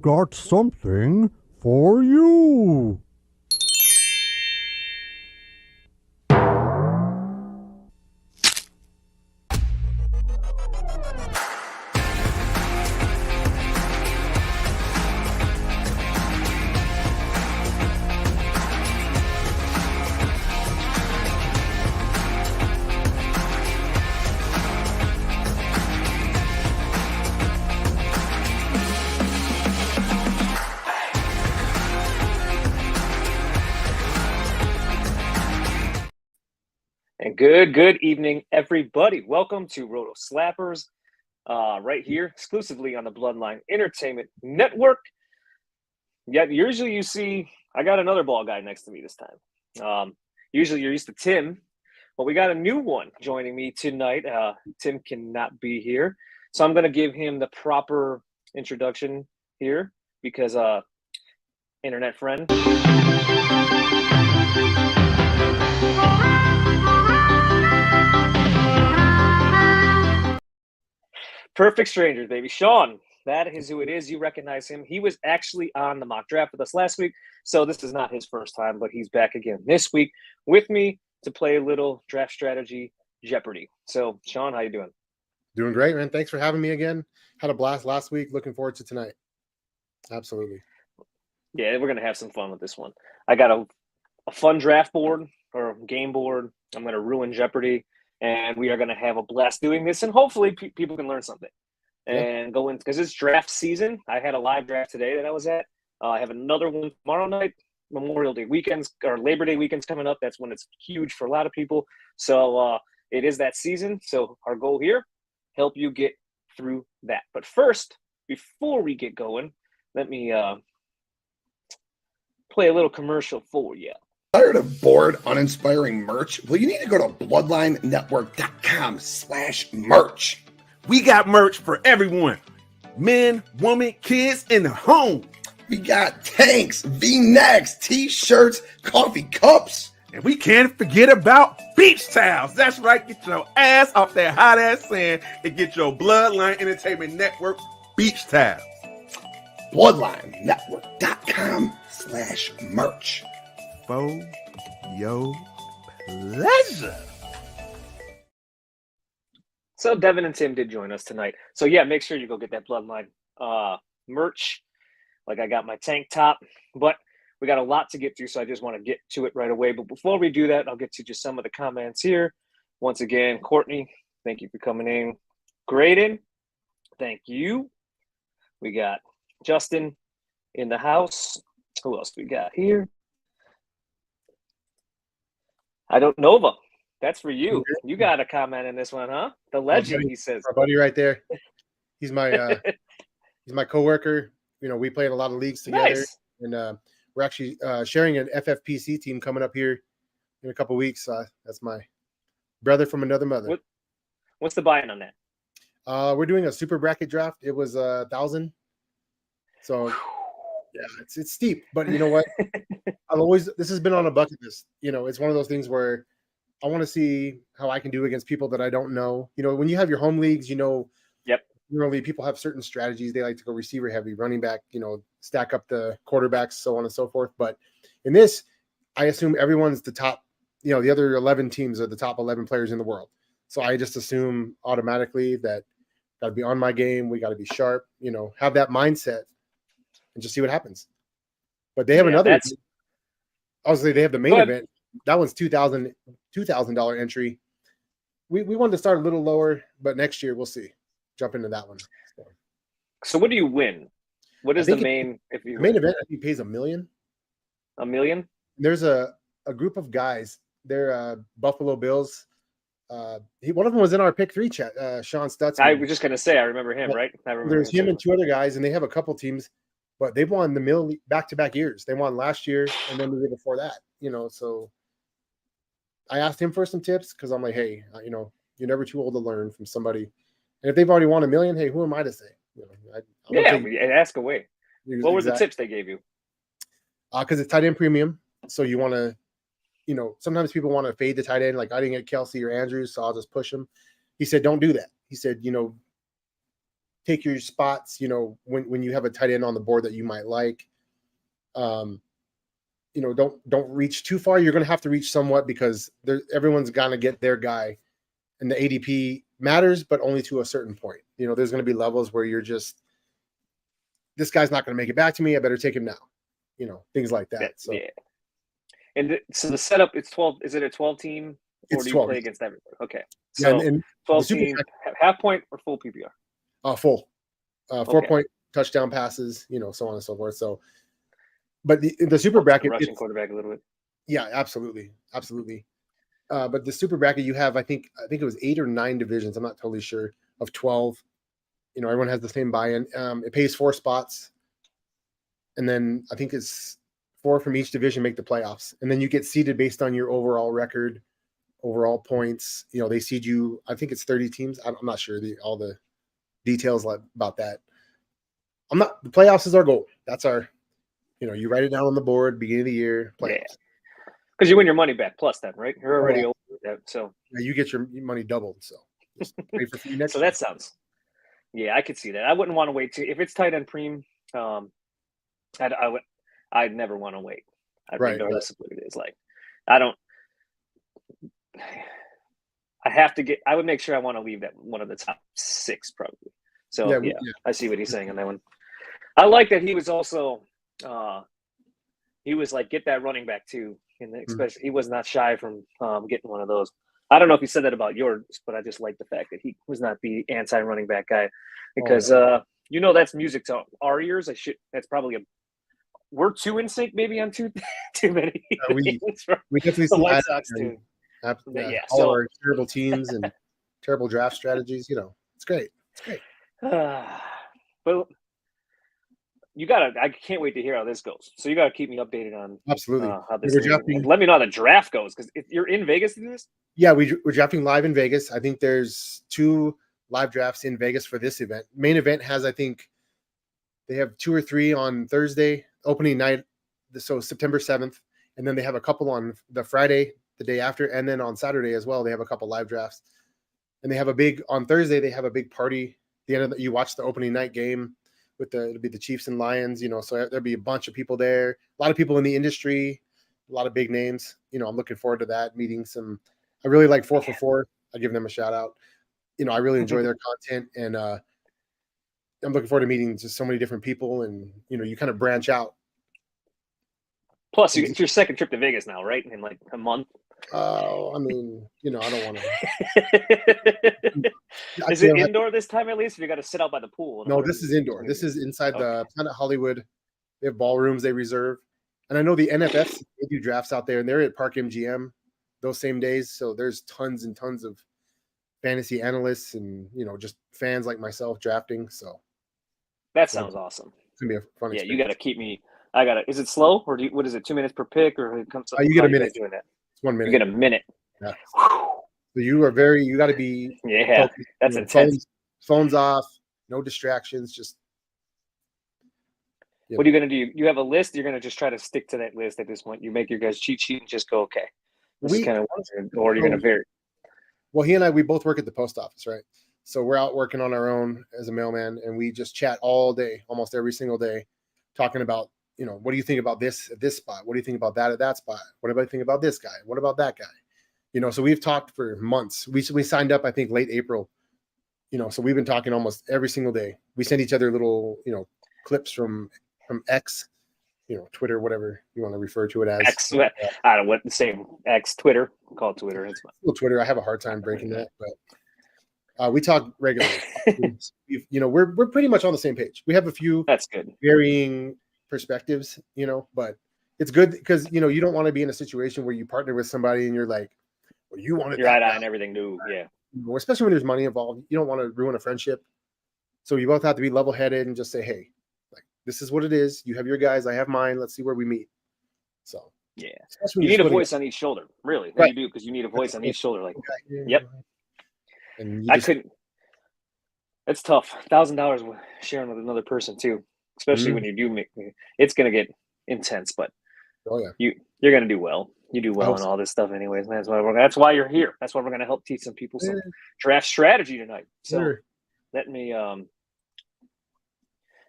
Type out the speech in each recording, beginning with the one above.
I've got something for you. And good evening, everybody. Welcome to Roto Slappers, right here, exclusively on the Bloodline Entertainment Network. Yet usually you see, I got another ball guy next to me this time. Usually you're used to Tim, but we got a new one joining me tonight. Tim cannot be here, so I'm going to give him the proper introduction here because internet friend. Perfect strangers, baby. Sean, that is who it is. You recognize him. He was actually on the mock draft with us last week, so this is not his first time, but he's back again this week with me to play a little draft strategy Jeopardy. So, Sean, how you doing? Doing great, man. Thanks for having me again. Had a blast last week. Looking forward to tonight. Absolutely. Yeah, we're going to have some fun with this one. I got a fun draft board or game board. I'm going to ruin Jeopardy, and we are going to have a blast doing this, and hopefully people can learn something and go in because it's draft season. I had a live draft today that I was at. I have another one tomorrow night. Memorial Day weekends or Labor Day weekends coming up. That's when it's huge for a lot of people. So it is that season. So our goal here, help you get through that. But first, before we get going, let me play a little commercial for you. Tired of bored, uninspiring merch? Well, you need to go to bloodlinenetwork.com/merch. We got merch for everyone. Men, women, kids, in the home. We got tanks, V-necks, t-shirts, coffee cups. And we can't forget about beach towels. That's right. Get your ass off that hot ass sand and get your Bloodline Entertainment Network beach towels. bloodlinenetwork.com/merch. For your pleasure. So Devin and Tim did join us tonight. So yeah, make sure you go get that Bloodline merch. Like I got my tank top, but we got a lot to get through, so I just want to get to it right away. But before we do that, I'll get to just some of the comments here. Once again, Courtney, thank you for coming in. Graydon, thank you. We got Justin in the house. Who else we got here? I don't Nova. That's for you. You got a comment in this one, huh? The legend, he says. Our buddy right there. He's my he's my coworker. You know, we played a lot of leagues together, Nice. and we're actually sharing an FFPC team coming up here in a couple weeks. That's my brother from another mother. What's the buy-in on that? We're doing a super bracket draft. It was 1,000. So yeah, it's steep, but you know what? This has been on a bucket list. You know, it's one of those things where I want to see how I can do against people that I don't know. You know, when you have your home leagues, you know, generally people have certain strategies. They like to go receiver heavy, running back, you know, stack up the quarterbacks, so on and so forth. But in this, I assume everyone's the top, you know, the other 11 teams are the top 11 players in the world. So I just assume automatically that got to be on my game. We got to be sharp, you know, have that mindset and just see what happens. But they have another. Obviously, they have the main event. That one's $2,000 entry. We wanted to start a little lower, but next year we'll see. Jump into that one. So what do you win? What is the main? If you main event, I think pays $1 million. $1 million. There's a group of guys. They're Buffalo Bills. One of them was in our pick 3 chat. Sean Stutzman. I was just gonna say I remember him, right? I remember. There's him and 2 other guys, and they have a couple teams, but they've won the middle back-to-back years. They won last year and then the year before that. You know, so I asked him for some tips because I'm like, hey, you know, you're never too old to learn from somebody. And if they've already won $1 million, hey, who am I to say? You know, ask away. What was the tips they gave you? Because it's tight end premium, so you want to, you know, sometimes people want to fade the tight end. Like I didn't get Kelsey or Andrews, so I'll just push him. He said, don't do that. He said, you know, take your spots, when you have a tight end on the board that you might like. Don't reach too far. You're going to have to reach somewhat because everyone's going to get their guy, and the ADP matters, but only to a certain point. There's going to be levels where you're just, this guy's not going to make it back to me. I better take him now. Things like that. So yeah. And so the setup, it's 12. Is it a 12 team? Or it's do you 12. play against everybody? Okay. Yeah, So and 12 team, half point or full PPR? Full. 4-point touchdown passes, so on and so forth. So, but the super bracket, rushing quarterback a little bit. Yeah, absolutely. But the super bracket, you have, I think it was 8 or 9 divisions. I'm not totally sure, of 12. Everyone has the same buy-in. It pays 4 spots. And then I think it's 4 from each division make the playoffs. And then you get seeded based on your overall record, overall points. They seed you, I think it's 30 teams. I'm not sure all the details about that. The playoffs is our goal. That's our, you write it down on the board, beginning of the year, playoffs. Yeah. Because you win your money back plus then, right? You're already over that. So yeah, you get your money doubled. So just wait for you next so year. that sounds, yeah, I could see that. I wouldn't want to wait if it's tight end preem. I'd never want to wait. Regardless of what it is. Like, I would make sure I want to leave that one of the top 6 probably. So yeah, I see what he's saying on that one. I like that he was also he was like, get that running back too. And especially he was not shy from getting one of those. I don't know if he said that about yours, but I just like the fact that he was not the anti-running back guy because that's music to our ears. That's probably we're too in sync maybe on too many. We definitely the see White that Sox too. All our terrible teams and terrible draft strategies. It's great. It's great. But I can't wait to hear how this goes. So you gotta keep me updated on absolutely how this is. Let me know how the draft goes because if you're in Vegas to do this. Yeah, we're drafting live in Vegas. I think there's 2 live drafts in Vegas for this event. Main event has, I think, they have 2 or 3 on Thursday, opening night, so September 7th, and then they have a couple on the Friday, the day after, and then on Saturday as well. They have a couple live drafts, and they have on Thursday. They have a big party. The end of you watch the opening night game it'll be the Chiefs and Lions. So there'll be a bunch of people there. A lot of people in the industry, a lot of big names. I'm looking forward to that. Meeting some. I really like 4 for 4. I give them a shout out. I really enjoy their content, and I'm looking forward to meeting just so many different people, and you kind of branch out. Plus, it's your second trip to Vegas now, right? In like a month. I mean, I don't want to. Is it indoor this time at least? Or you got to sit out by the pool? No, this is indoor. This is inside the Planet Hollywood. They have ballrooms they reserve, and I know the NFFs, they do drafts out there, and they're at Park MGM those same days. So there's tons and tons of fantasy analysts and just fans like myself drafting. So that sounds awesome. It's gonna be a fun experience. You got to keep me. Is it slow or what is it? 2 minutes per pick or it comes? You get a minute. Doing that? It's 1 minute. You get a minute. Yeah. So you got to be. Yeah, focused. That's intense. Phones off, no distractions. Just. What are you gonna do? You have a list. You're gonna just try to stick to that list at this point. You make your guys cheat sheet and just go okay. Or you're gonna vary. Well, he and I, we both work at the post office, right? So we're out working on our own as a mailman, and we just chat all day, almost every single day, talking about, what do you think about this at this spot? What do you think about that at that spot? What do I think about this guy? What about that guy? So we've talked for months. We signed up, I think, late April. So we've been talking almost every single day. We send each other little, clips from X, Twitter, whatever you want to refer to it as. X, I don't know what the same X, Twitter. Call it Twitter. It's fine. Twitter. I have a hard time breaking that, but we talk regularly. We're pretty much on the same page. We have a few that's good varying perspectives, but it's good because you don't want to be in a situation where you partner with somebody and you're like, well, you want you're right on everything new, yeah. Especially when there's money involved, you don't want to ruin a friendship. So you both have to be level-headed and just say, hey, like, this is what it is. You have your guys, I have mine. Let's see where we meet. So yeah, you need a voice on each shoulder, really. Right. You do, because you need a voice on each shoulder. Like, yep. And I couldn't. It's tough. $1,000 sharing with another person too, especially when you do make. It's gonna get intense, but you're gonna do well. You do well in all this stuff, anyways. And that's why you're here. That's why we're gonna help teach some people some draft strategy tonight. So let me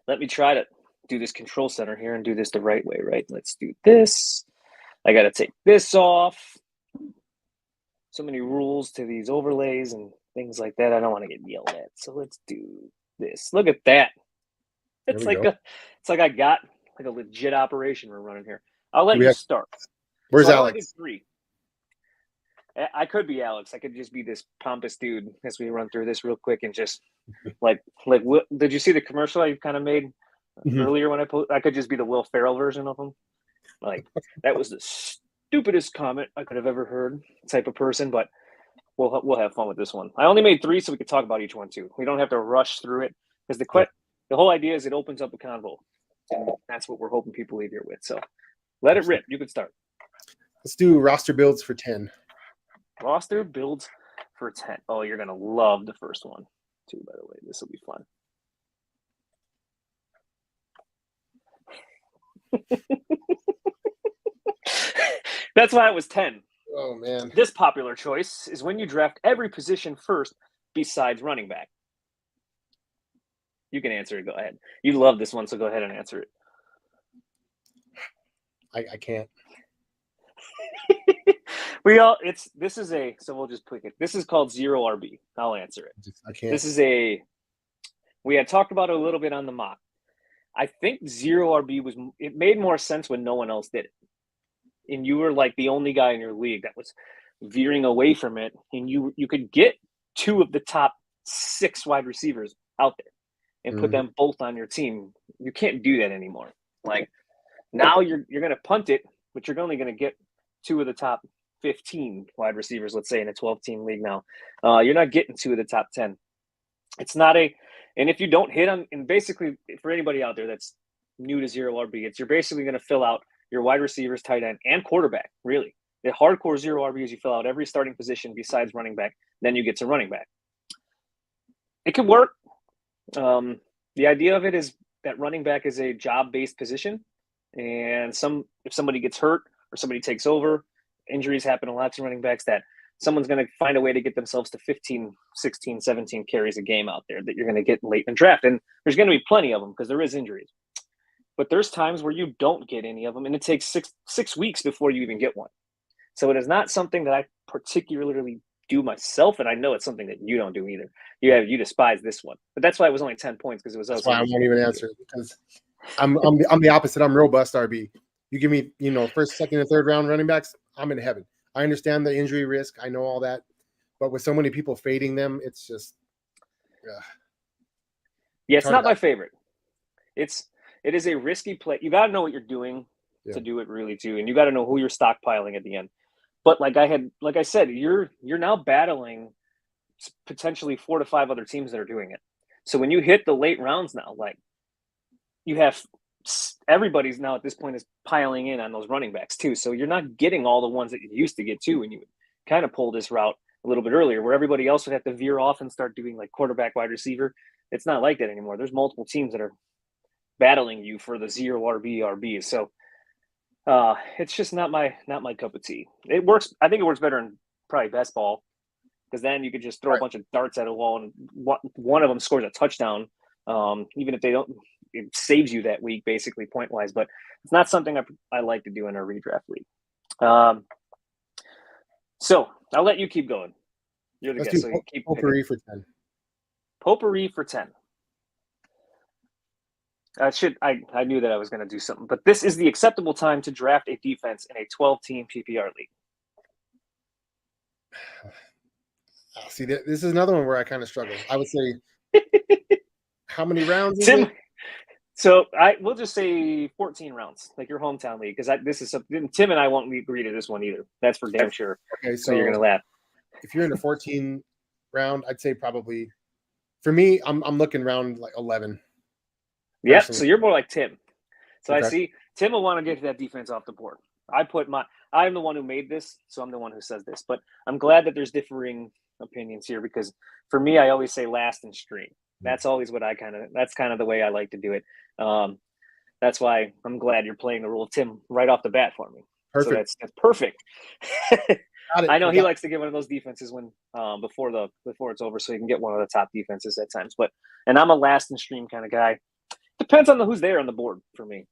let me try to do this control center here and do this the right way, right? Let's do this. I got to take this off. So many rules to these overlays and things like that. I don't want to get yelled at. So let's do this. Look at that. It's like I got like a legit operation we're running here. I'll let you start. Where's so Alex? I did 3. I could be Alex. I could just be this pompous dude as we run through this real quick and just like did you see the commercial I kind of made earlier when I could just be the Will Ferrell version of him. Like that was the stupidest comment I could have ever heard type of person, but we'll have fun with this one. I only made 3 so we could talk about each one too. We don't have to rush through it because the whole idea is it opens up a convo. And that's what we're hoping people leave here with. So let it rip. You can start. Let's do roster builds for 10. Roster builds for 10. Oh, you're going to love the first one too, by the way. This will be fun. That's why it was 10. Oh, man. This popular choice is when you draft every position first besides running back. You can answer it. Go ahead. You love this one, so go ahead and answer it. I can't. So we'll just pick it. This is called 0 RB. I'll answer it. I can't. We had talked about it a little bit on the mock. I think 0 RB it made more sense when no one else did it. And you were like the only guy in your league that was veering away from it. And you could get 2 of the top 6 wide receivers out there and put them both on your team. You can't do that anymore. Like now you're going to punt it, but you're only going to get 2 of the top 15 wide receivers, let's say in a 12-team league now. You're not getting 2 of the top 10. It's not and if you don't hit on, and basically for anybody out there that's new to 0 RB, you're basically going to fill out your wide receivers, tight end, and quarterback, really. The hardcore 0 RB is you fill out every starting position besides running back, then you get to running back. It could work. The idea of it is that running back is a job-based position, and if somebody gets hurt or somebody takes over, injuries happen a lot to running backs, that someone's going to find a way to get themselves to 15, 16, 17 carries a game out there that you're going to get late in draft. And there's going to be plenty of them because there is injuries. But there's times where you don't get any of them, and it takes six weeks before you even get one. So it is not something that I particularly do myself, and I know it's something that you don't do either. You despise this one, but that's why it was only 10 points because it was. That's why I won't even answer it because I'm the opposite. I'm robust RB. You give me first, second, and third round running backs, I'm in heaven. I understand the injury risk. I know all that, but with so many people fading them, it's just. It's not my favorite. It is a risky play. You got to know what you're doing to do it really too, and you got to know who you're stockpiling at the end. But like I said, you're now battling potentially 4 to 5 other teams that are doing it. So when you hit the late rounds now, like you have everybody's now at this point is piling in on those running backs too. So you're not getting all the ones that you used to get too when you would kind of pull this route a little bit earlier, where everybody else would have to veer off and start doing like quarterback, wide receiver. It's not like that anymore. There's multiple teams that are battling you for the 0 RB. So it's just not my cup of tea. It works. I think it works better in probably best ball because then you could just throw a bunch of darts at a wall and one of them scores a touchdown. Even if they don't, it saves you that week basically point wise. But it's not something I like to do in a redraft league. So I'll let you keep going. You're the guest. So keep potpourri for 10. Potpourri for 10. I knew that I was going to do something, but this is the acceptable time to draft a defense in a 12-team PPR league. See, this is another one where I kind of struggle. I would say, how many rounds is it? So we'll just say 14 rounds, like your hometown league, because this is something Tim and I won't agree to this one either. That's for damn sure. Okay, so you're going to laugh. If you're in a 14 round, I'd say probably, for me, I'm looking round like 11. Yeah, so you're more like Tim. So okay. I see Tim will want to get that defense off the board. I'm the one who made this, so I'm the one who says this. But I'm glad that there's differing opinions here because for me, I always say last in stream. That's always what that's kind of the way I like to do it. That's why I'm glad you're playing the rule of Tim right off the bat for me. Perfect. So that's perfect. I know he likes to get one of those defenses when before it's over, so he can get one of the top defenses at times. And I'm a last in stream kind of guy. Depends on who's there on the board for me.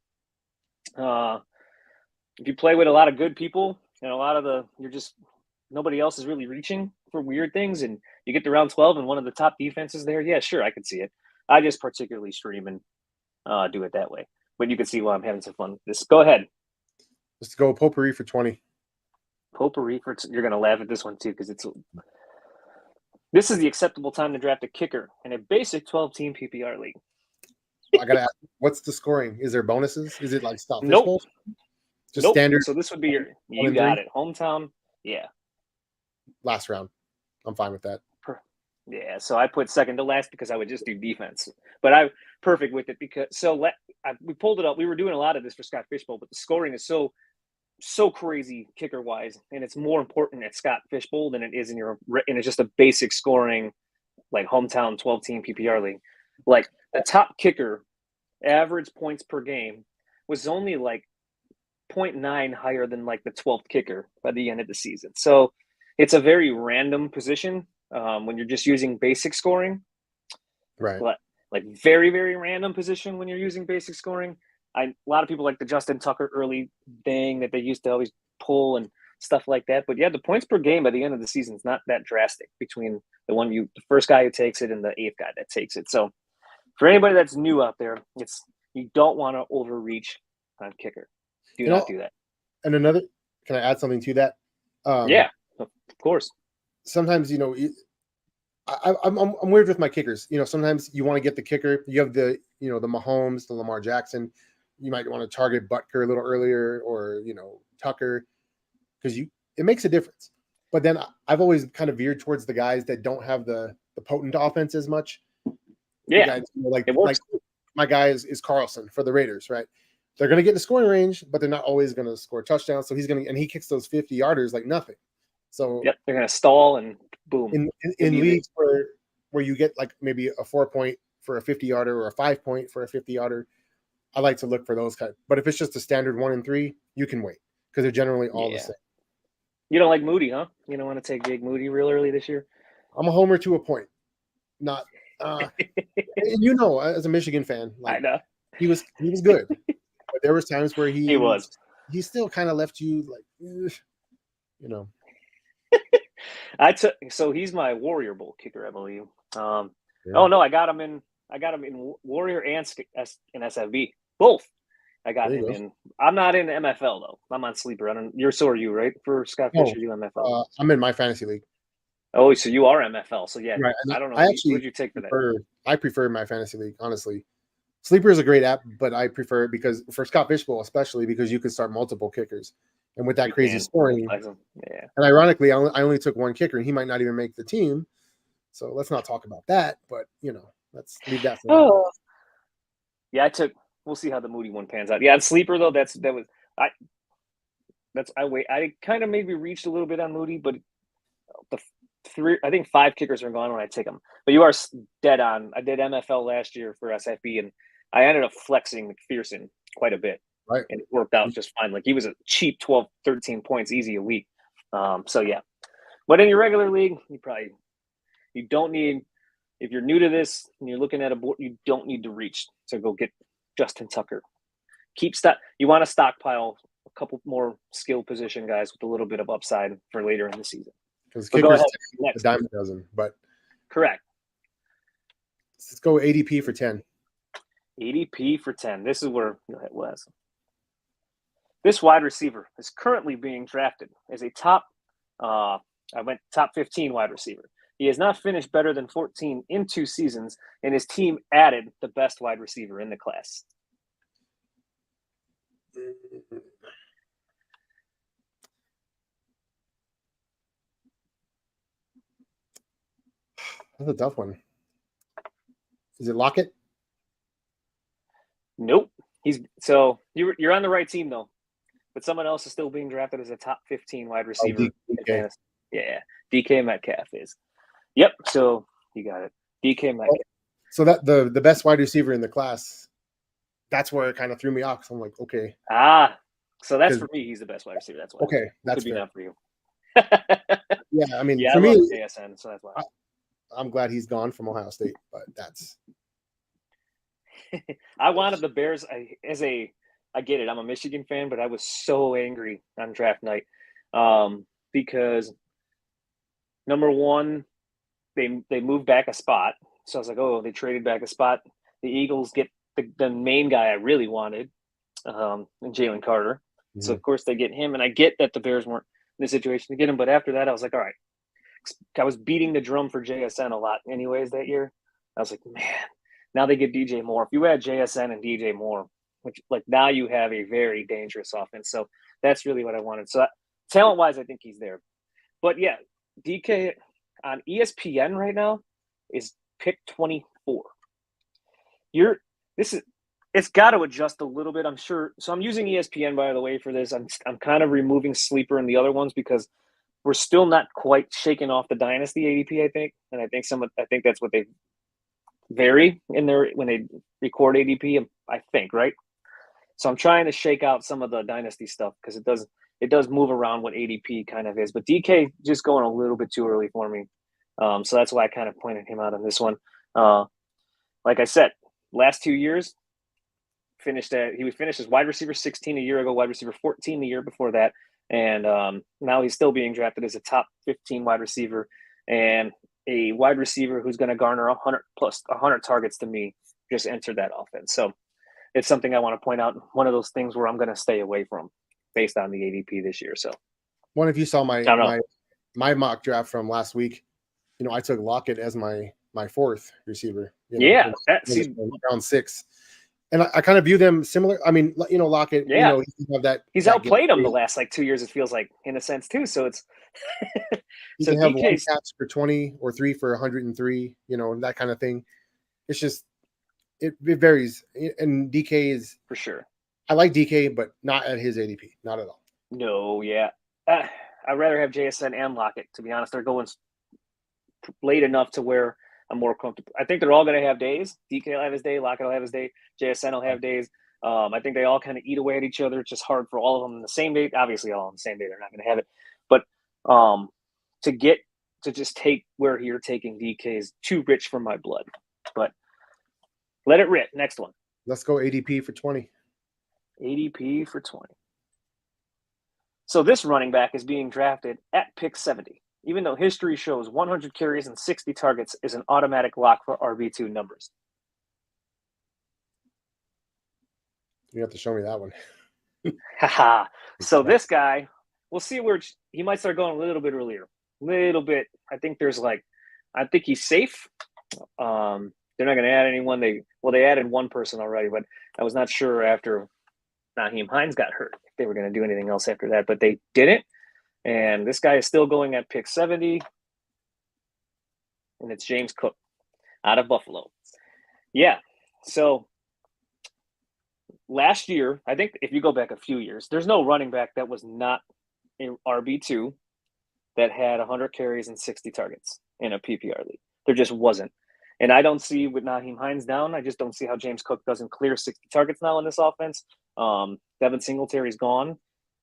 If you play with a lot of good people and nobody else is really reaching for weird things, and you get to round 12 and one of the top defenses there, yeah, sure, I can see it. I just particularly stream and do it that way. But you can see why I'm having some fun with this. Go ahead. Let's go potpourri for 20. Potpourri you're going to laugh at this one too, because this is the acceptable time to draft a kicker in a basic 12-team PPR league. I got to ask, what's the scoring? Is there bonuses? Is it like stop Nope. fishbowl? Just Nope. standard. So this would be you got it. Hometown. Yeah. Last round. I'm fine with that. Yeah. So I put second to last because I would just do defense, but I'm perfect with it because we pulled it up. We were doing a lot of this for Scott Fishbowl, but the scoring is so crazy kicker wise, and it's more important at Scott Fishbowl than it is and it's just a basic scoring like hometown 12-team PPR league. Like the top kicker average points per game was only like 0.9 higher than like the 12th kicker by the end of the season. So it's a very random position when you're just using basic scoring, Right. But like very, very random position when you're using basic scoring. A lot of people like the Justin Tucker early thing that they used to always pull and stuff like that. But yeah, the points per game by the end of the season is not that drastic between the first guy who takes it and the 8th guy that takes it. So for anybody that's new out there, you don't want to overreach on kicker. Do not do that. And can I add something to that? Yeah, of course. Sometimes, I'm weird with my kickers. Sometimes you want to get the kicker. You have the Mahomes, the Lamar Jackson. You might want to target Butker a little earlier, or Tucker, because it makes a difference. But then I've always kind of veered towards the guys that don't have the potent offense as much. Yeah, guys, like it works. Like my guy is Carlson for the Raiders, right? They're going to get in the scoring range, but they're not always going to score touchdowns. So he kicks those 50-yarders like nothing. So yep, they're going to stall and boom. In leagues where you get like maybe a 4-point for a 50-yarder or a 5-point for a 50-yarder, I like to look for those kind. But if it's just a standard 1 and 3, you can wait because they're generally all the same. You don't like Moody, huh? You don't want to take Jake Moody real early this year? I'm a homer to a point. Not as a Michigan fan, like, I know he was good. But there was times where he still kind of left you like, So he's my Warrior Bowl kicker, I believe. Oh no, I got him in Warrior and in SFB, both. I got him in. I'm not in MFL though. I'm on Sleeper. So are you, right? For Scott Fisher, you MFL? I'm in my fantasy league. Oh, so you are MFL. So yeah, right. I don't know. What would you take for that? I prefer my fantasy league, honestly. Sleeper is a great app, but I prefer it because for Scott Fishbowl, especially because you can start multiple kickers. And with that crazy scoring, yeah. And ironically, I only took one kicker, and he might not even make the team. So let's not talk about that. But let's leave that for Yeah, we'll see how the Moody one pans out. Yeah, and Sleeper though, I kind of maybe reached a little bit on Moody, but I think 5 kickers are gone when I take them. But you are dead on. I did MFL last year for SFB, and I ended up flexing McPherson quite a bit. Right. And it worked out just fine. Like he was a cheap 12, 13 points easy a week. So yeah. But in your regular league, you don't need, if you're new to this and you're looking at a board, you don't need to reach to go get Justin Tucker. You want to stockpile a couple more skill position guys with a little bit of upside for later in the season. Because kickers a dime a dozen, but correct. Let's go ADP for 10. ADP for 10. This is where it was. This wide receiver is currently being drafted as a top 15 wide receiver. He has not finished better than 14 in 2 seasons, and his team added the best wide receiver in the class. That's a tough one. Is it Lockett? Nope. You're on the right team though, but someone else is still being drafted as a top 15 wide receiver. DK. Yeah, DK Metcalf is. Yep. So you got it, DK Metcalf. So that the best wide receiver in the class. That's where it kind of threw me off. So I'm like, okay. So that's for me. He's the best wide receiver. That's why. Okay, that's could be not for you. Yeah, I mean, yeah, for I me, love JSN, so that's why. I'm glad he's gone from Ohio State, but that's. I wanted the Bears. I get it. I'm a Michigan fan, but I was so angry on draft night because number one, they moved back a spot. So I was like, oh, they traded back a spot. The Eagles get the main guy I really wanted, and Jalen Carter. Mm-hmm. So of course they get him, and I get that the Bears weren't in the situation to get him. But after that, I was like, all right. I was beating the drum for JSN a lot, anyways, that year. I was like, man, now they get DJ Moore. If you had JSN and DJ Moore, which like now you have a very dangerous offense. So that's really what I wanted. So talent-wise, I think he's there. But yeah, DK on ESPN right now is pick 24. It's got to adjust a little bit, I'm sure. So I'm using ESPN, by the way, for this. I'm kind of removing Sleeper and the other ones because we're still not quite shaking off the dynasty ADP, I think. And I think that's what they vary in their when they record ADP, I think, right? So I'm trying to shake out some of the dynasty stuff because it does move around what ADP kind of is. But DK just going a little bit too early for me. So that's why I kind of pointed him out on this one. Like I said, last 2 years, he was finished as wide receiver 16 a year ago, wide receiver 14 the year before that. And now he's still being drafted as a top 15 wide receiver and a wide receiver who's going to garner 100 targets to me just entered that offense. So it's something I want to point out. One of those things where I'm going to stay away from based on the ADP this year. So one, if you saw my mock draft from last week, I took Lockett as my fourth receiver. Round 6. And I kind of view them similar. I mean, Lockett, he's outplayed him the last 2 years, it feels like, in a sense, too. So it's you can have one catch for 20 or 3 for 103, that kind of thing. It's just it varies. And DK is for sure. I like DK, but not at his ADP, not at all. No, yeah. I'd rather have JSN and Lockett, to be honest. They're going late enough to where I'm more comfortable. I think they're all going to have days. DK will have his day. Lockett will have his day. JSN will have days. I think they all kind of eat away at each other. It's just hard for all of them on the same day. Obviously, all on the same day, they're not going to have it. But to just take where you're taking DK is too rich for my blood. But let it rip. Next one. Let's go ADP for 20. ADP for 20. So this running back is being drafted at pick 70. Even though history shows 100 carries and 60 targets is an automatic lock for RB2 numbers. You have to show me that one. Haha. So this guy, we'll see where he might start going a little bit earlier. Little bit. I think he's safe. They're not going to add anyone. They added one person already, but I was not sure after Nyheim Hines got hurt if they were going to do anything else after that, but they didn't. And this guy is still going at pick 70. And it's James Cook out of Buffalo. Yeah. So last year, I think if you go back a few years, there's no running back that was not in RB2 that had 100 carries and 60 targets in a PPR league. There just wasn't. And I don't see with Nyheim Hines down, I just don't see how James Cook doesn't clear 60 targets now in this offense. Devin Singletary's gone.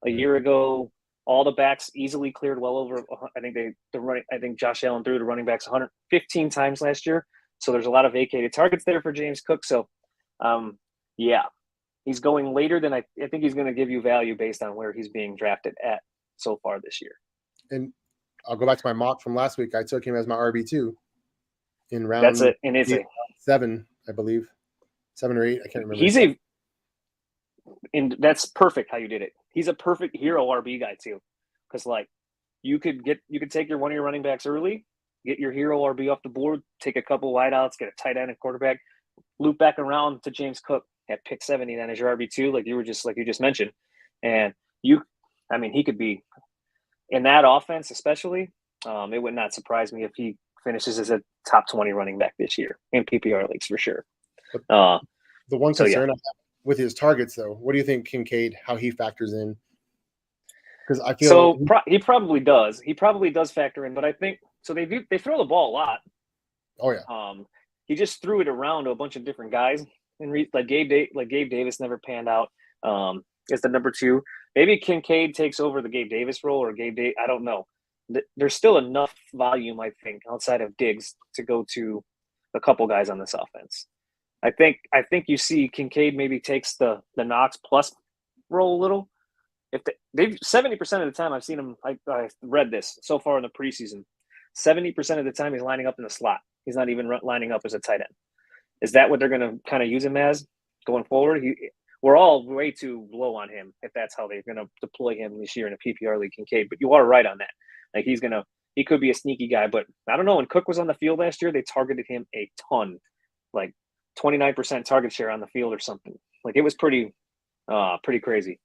A year ago, all the backs easily cleared well over. I think Josh Allen threw the running backs 115 times last year. So there's a lot of vacated targets there for James Cook. So, he's going later than I think he's going to give you value based on where he's being drafted at so far this year. And I'll go back to my mock from last week. I took him as my RB2 in round. That's it. And it's 7, I believe, 7 or 8. I can't remember. And that's perfect how you did it. He's a perfect hero RB guy too, because you could take one of your running backs early, get your hero RB off the board, take a couple wideouts, get a tight end and quarterback, loop back around to James Cook at pick 70 then as your RB2, like you just mentioned, and he could be in that offense especially. It would not surprise me if he finishes as a top 20 running back this year in PPR leagues for sure. The one concern I have with his targets, though, what do you think Kincaid, how he factors in? Because I feel he probably does. He probably does factor in, but I think so. They throw the ball a lot. Oh yeah. He just threw it around to a bunch of different guys, and Gabe Davis never panned out. As the number 2, maybe Kincaid takes over the Gabe Davis role, or I don't know. There's still enough volume, I think, outside of Diggs to go to a couple guys on this offense. I think you see Kincaid maybe takes the Knox plus role a little. If they've 70% of the time I've seen him, I read this so far in the preseason. 70% of the time he's lining up in the slot. He's not even lining up as a tight end. Is that what they're going to kind of use him as going forward? We're all way too low on him if that's how they're going to deploy him this year in a PPR league, Kincaid. But you are right on that. Like he could be a sneaky guy. But I don't know. When Cook was on the field last year, they targeted him a ton, like 29% target share on the field or something. Like it was pretty crazy.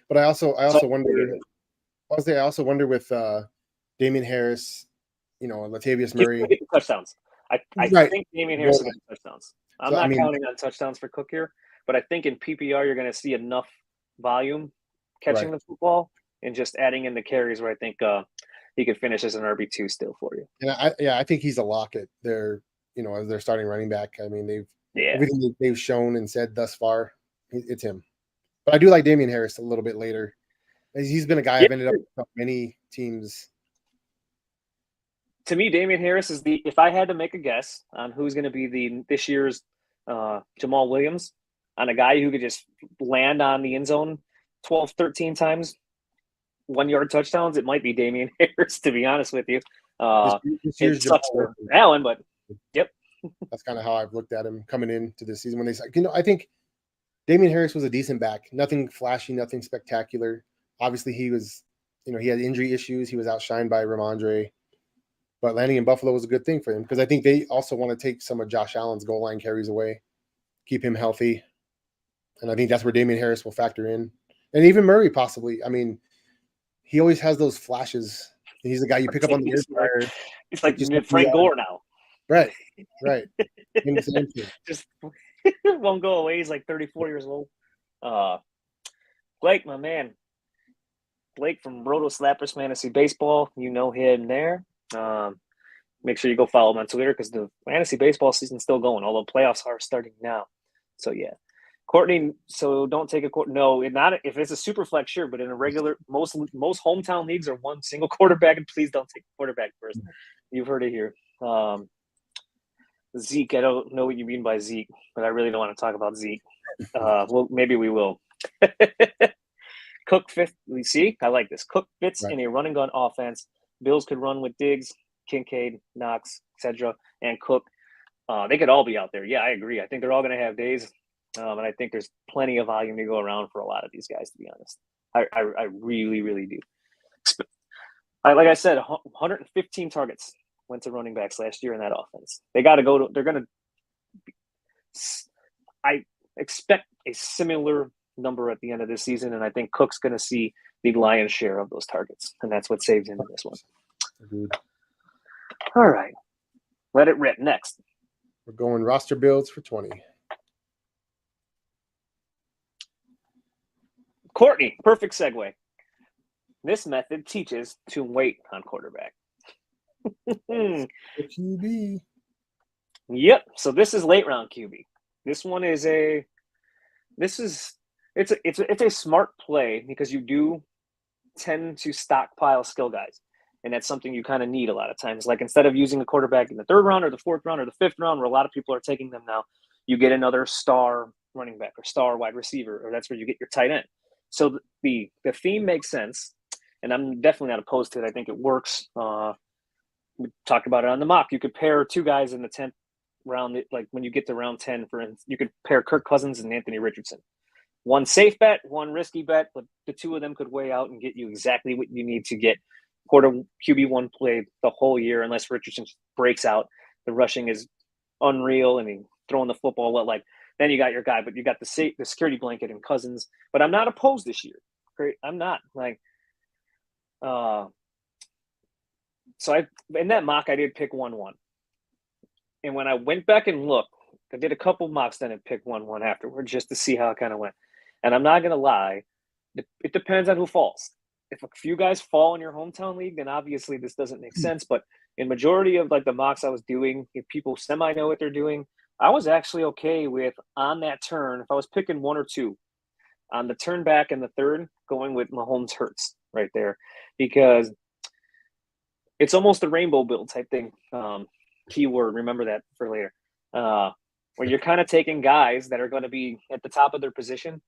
But I also wonder. Honestly, I also wonder with Damian Harris, Latavius Murray. Get the touchdowns. I think Damian Harris will get the touchdowns. I'm not counting on touchdowns for Cook here, but I think in PPR you're going to see enough volume catching the football and just adding in the carries where I think he could finish as an RB2 still for you. And I think he's a lock at their, as their starting running back. I mean, everything they've shown and said thus far, it's him. But I do like Damian Harris a little bit later. He's been a guy I've ended up with many teams. To me, Damian Harris is if I had to make a guess on who's going to be this year's Jamal Williams, on a guy who could just land on the end zone 12, 13 times, 1-yard touchdowns, it might be Damian Harris, to be honest with you. This year's it sucks for Allen, but yep. That's kind of how I've looked at him coming into this season. When they said, I think Damian Harris was a decent back. Nothing flashy, nothing spectacular. Obviously, he was, he had injury issues. He was outshined by Ramondre. But landing in Buffalo was a good thing for him because I think they also want to take some of Josh Allen's goal line carries away, keep him healthy. And I think that's where Damian Harris will factor in. And even Murray possibly. I mean, he always has those flashes. He's the guy you pick up on the air. He's like Frank Gore now. Right. Just won't go away. He's like 34 years old. Blake, my man. Blake from Roto Slappers Fantasy Baseball. You know him there. Make sure you go follow him on Twitter because the fantasy baseball season's still going, although playoffs are starting now. So, yeah. Courtney, so don't take a – no, if it's a super flex, sure, but in a regular – most hometown leagues are one single quarterback, and please don't take a quarterback first. You've heard it here. Zeke, I don't know what you mean by Zeke, but I really don't want to talk about Zeke. Well, maybe we will. Cook fifth. We see. I like this. Cook fits in a run and gun offense. Bills could run with Diggs, Kincaid, Knox, etc., and Cook. They could all be out there. Yeah, I agree. I think they're all going to have days, and I think there's plenty of volume to go around for a lot of these guys. To be honest, I really, really do. Like I said, 115 targets went to running backs last year in that offense. They got to go to. They're going to. I expect a similar number at the end of this season, and I think Cook's going to see the lion's share of those targets, and that's what saves him in this one. Agreed. All right, let it rip. Next, we're going roster builds for 20. Courtney, perfect segue. This method teaches to wait on quarterback. QB. Yep. So this is late round QB. This one is it's a smart play because you do tend to stockpile skill guys. And that's something you kind of need a lot of times. Like instead of using a quarterback in the 3rd round or the 4th round or the 5th round, where a lot of people are taking them now, you get another star running back or star wide receiver, or that's where you get your tight end. So the theme makes sense, and I'm definitely not opposed to it. I think it works. We talked about it on the mock. You could pair 2 guys in the 10th round. Like when you get to round 10, for instance, you could pair Kirk Cousins and Anthony Richardson. One safe bet, one risky bet, but the 2 of them could weigh out and get you exactly what you need to get QB1 play the whole year, unless Richardson breaks out. The rushing is unreal, and he's throwing the football well. Like then you got your guy, but you got the security blanket in Cousins. But I'm not opposed this year. Great, I'm not like. So in that mock I did pick 1-1, and when I went back and looked, I did a couple mocks then and picked 1-1 afterward just to see how it kind of went. And I'm not gonna lie, it depends on who falls. If a few guys fall in your hometown league, then obviously this doesn't make sense. But in majority of like the mocks I was doing, if people semi know what they're doing, I was actually okay with on that turn. If I was picking 1 or 2 on the turn back in the 3rd, going with Mahomes Hurts right there, because it's almost a rainbow build type thing. Keyword, remember that for later. where you're kind of taking guys that are going to be at the top of their position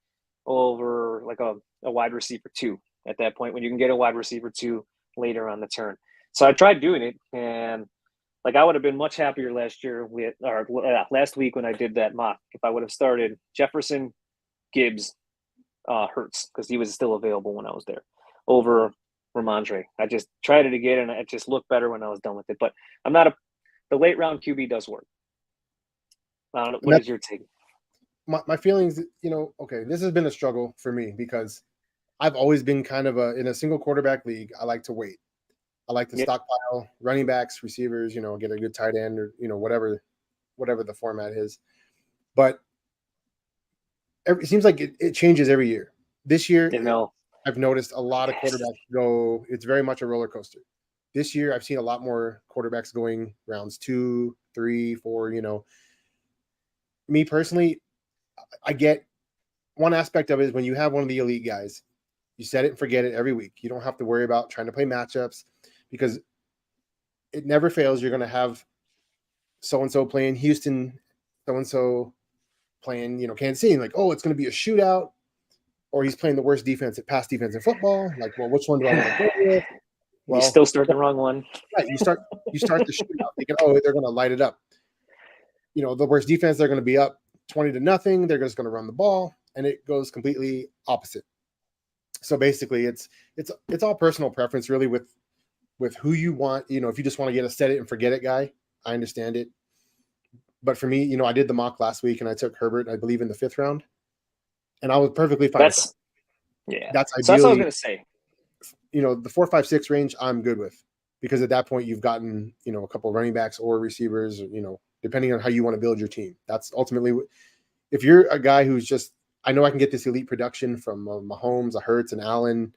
over like a wide receiver 2 at that point when you can get a wide receiver 2 later on the turn. So I tried doing it, and like I would have been much happier last week when I did that mock if I would have started Jefferson, Gibbs, Hurts, because he was still available when I was there, over Ramondre. I just tried it again, and it just looked better when I was done with it. But the late round QB does work. I don't know, what is your take? My feelings, okay, this has been a struggle for me because I've always been kind of in a single quarterback league. I like to wait. I like to stockpile running backs, receivers, get a good tight end or, whatever the format is. But it seems like it changes every year. This year, I've noticed a lot of quarterbacks go, it's very much a roller coaster. This year, I've seen a lot more quarterbacks going rounds 2, 3, 4, Me personally, I get one aspect of it is when you have one of the elite guys, you set it and forget it every week. You don't have to worry about trying to play matchups because it never fails. You're going to have so-and-so playing Houston, so-and-so playing, Kansas City. Like, oh, it's going to be a shootout, or he's playing the worst pass defense in football. Like, well, which one do I want to go with? Well, you still start the wrong one. Right. You start the shootout thinking, oh, they're going to light it up. The worst defense, they're going to be up 20-0. They're just going to run the ball, and it goes completely opposite. So basically, it's all personal preference, really, with who you want. If you just want to get a set it and forget it guy, I understand it. But for me, I did the mock last week, and I took Herbert, I believe, in the 5th round, and I was perfectly fine. That's ideally, that's what I was going to say. The 4, 5, 6 range, I'm good with, because at that point you've gotten a couple of running backs or receivers, depending on how you want to build your team. That's ultimately, if you're a guy who's just, I know I can get this elite production from Mahomes, a Hurts, and Allen,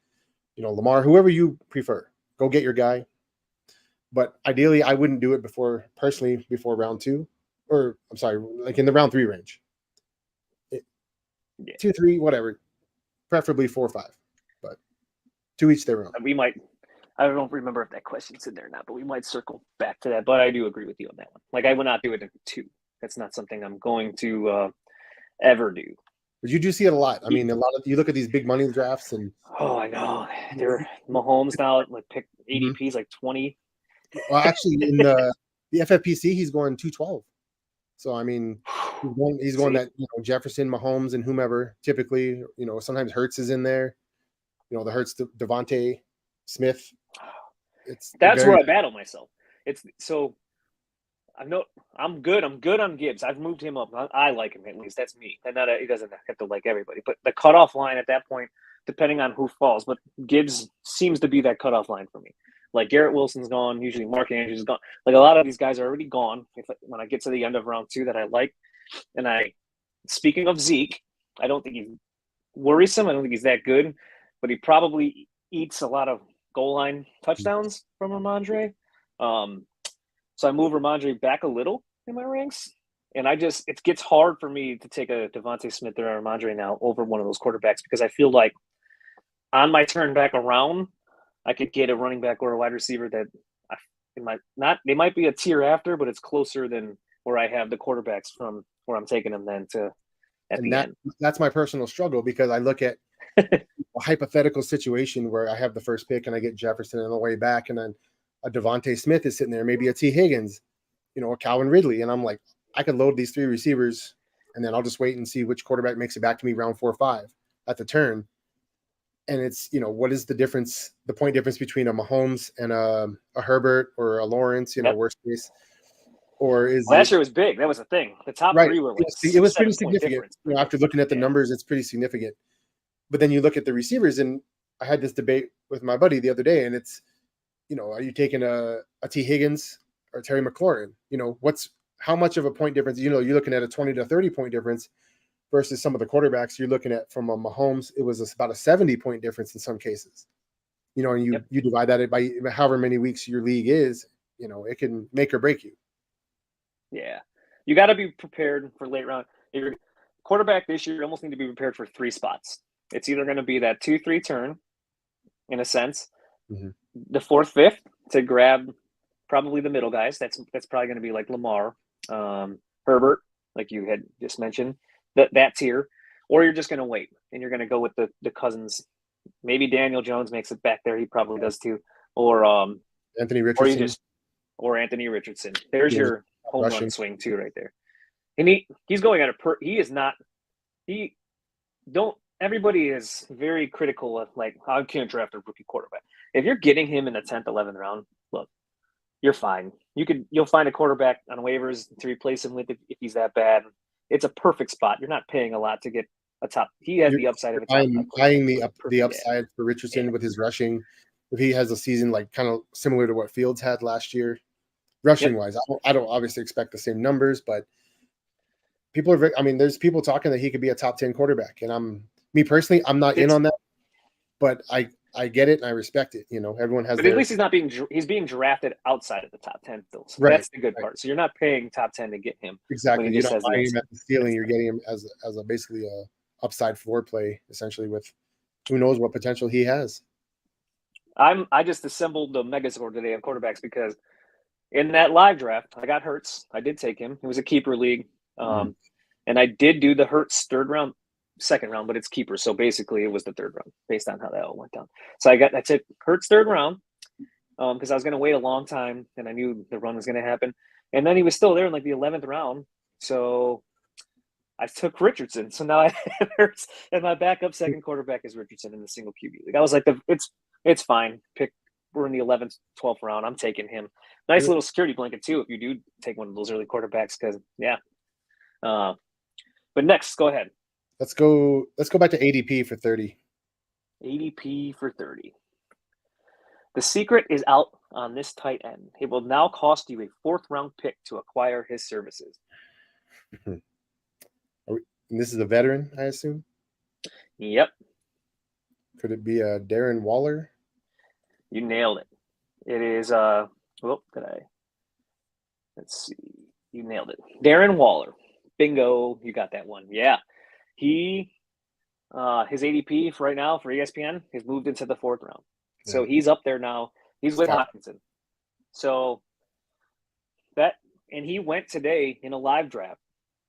Lamar, whoever you prefer, go get your guy. But ideally, I wouldn't do it before round 2, or I'm sorry, like in the round 3 range. 2, 3, whatever, preferably 4, 5, but to each their own. I don't remember if that question's in there or not, but we might circle back to that. But I do agree with you on that one. Like, I would not do it in 2. That's not something I'm going to ever do. But you do see it a lot. I mean, you look at these big money drafts, and I know they're Mahomes now at like pick ADP's like 20. Well, actually, in the FFPC, he's going 212. So I mean, he's going that Jefferson, Mahomes, and whomever. Typically, sometimes Hurts is in there. The Hurts, Devontae Smith. That's where I battle myself. I'm good on Gibbs. I've moved him up. I like him, at least. That's me. And he doesn't have to like everybody. But the cutoff line at that point, depending on who falls, but Gibbs seems to be that cutoff line for me. Like Garrett Wilson's gone. Usually Mark Andrews is gone. Like a lot of these guys are already gone. When I get to the end of round 2 that I like, and speaking of Zeke, I don't think he's worrisome. I don't think he's that good, but he probably eats a lot of goal line touchdowns from Ramondre. So I move Ramondre back a little in my ranks, and it gets hard for me to take a Devontae Smith or a Ramondre now over one of those quarterbacks, because I feel like on my turn back around, I could get a running back or a wide receiver that they might be a tier after, but it's closer than where I have the quarterbacks from where I'm taking them then to at the end. That's my personal struggle, because I look at a hypothetical situation where I have the first pick and I get Jefferson on the way back, and then a Devontae Smith is sitting there, maybe a T. Higgins, a Calvin Ridley, and I'm like, I could load these 3 receivers, and then I'll just wait and see which quarterback makes it back to me round 4 or 5 at the turn. And it's, what is the difference, the point difference between a Mahomes and a Herbert or a Lawrence, worst case? Or is last year was big. That was the thing. The top 3 were like it was pretty significant. After looking at the numbers, it's pretty significant. But then you look at the receivers, and I had this debate with my buddy the other day, and it's, are you taking a T. Higgins or Terry McLaurin? How much of a point difference? You're looking at a 20 to 30 point difference versus some of the quarterbacks you're looking at from a Mahomes. It was about a 70-point difference in some cases. And you divide that by however many weeks your league is, it can make or break you. Yeah. You got to be prepared for late round. Your quarterback this year, you almost need to be prepared for 3 spots. It's either going to be that 2-3 turn, in a sense, the 4th, 5th to grab probably the middle guys. That's probably going to be like Lamar, Herbert, like you had just mentioned, that tier, or you're just going to wait and you're going to go with the Cousins. Maybe Daniel Jones makes it back there. He probably does too. Or Anthony or Richardson. or Anthony Richardson. There's Yeah, your home rushing. run swing too, right there. And he's going at he is not. He don't. Everybody is very critical of like, I can't draft a rookie quarterback. If you're getting him in the 10th, 11th round, look, you're fine. You'll find a quarterback on waivers to replace him with if he's that bad. It's a perfect spot. You're not paying a lot to get a top. He has the upside of a top. I'm eyeing the upside for Richardson with his rushing. If he has a season like kind of similar to what Fields had last year, rushing wise, I don't obviously expect the same numbers, but people are. There's people talking that he could be a top 10 quarterback, and me personally, I'm not in on that, but I get it and I respect it. Everyone has. But at least he's being drafted outside of the top 10 still. So that's the good part. So you're not paying top 10 to get him. Exactly. You're not buying him at the ceiling. You're getting him as a basically a upside floor play, essentially, with who knows what potential he has. I just assembled the Megazord today of quarterbacks because in that live draft, I got Hurts. I did take him. It was a keeper league. And I did do the Hurts second round, but it's keeper. So basically it was the third round based on how that all went down. So I took Hurts third round because I was going to wait a long time and I knew the run was going to happen. And then he was still there in like the 11th round. So I took Richardson. So now I have Hurts and my backup second quarterback is Richardson in the single QB league. I was like, it's fine. We're in the 11th, 12th round. I'm taking him. Nice little security blanket too if you do take one of those early quarterbacks because but next, go ahead. Let's go back to ADP for 30. ADP for 30. The secret is out on this tight end. It will now cost you a 4th round pick to acquire his services. And this is a veteran, I assume? Yep. Could it be a Darren Waller? You nailed it. It is let's see. You nailed it. Darren Waller. Bingo, you got that one. Yeah. He his ADP for right now for ESPN has moved into the 4th round. Yeah. So he's up there now. He's with Hockenson. So and he went today in a live draft,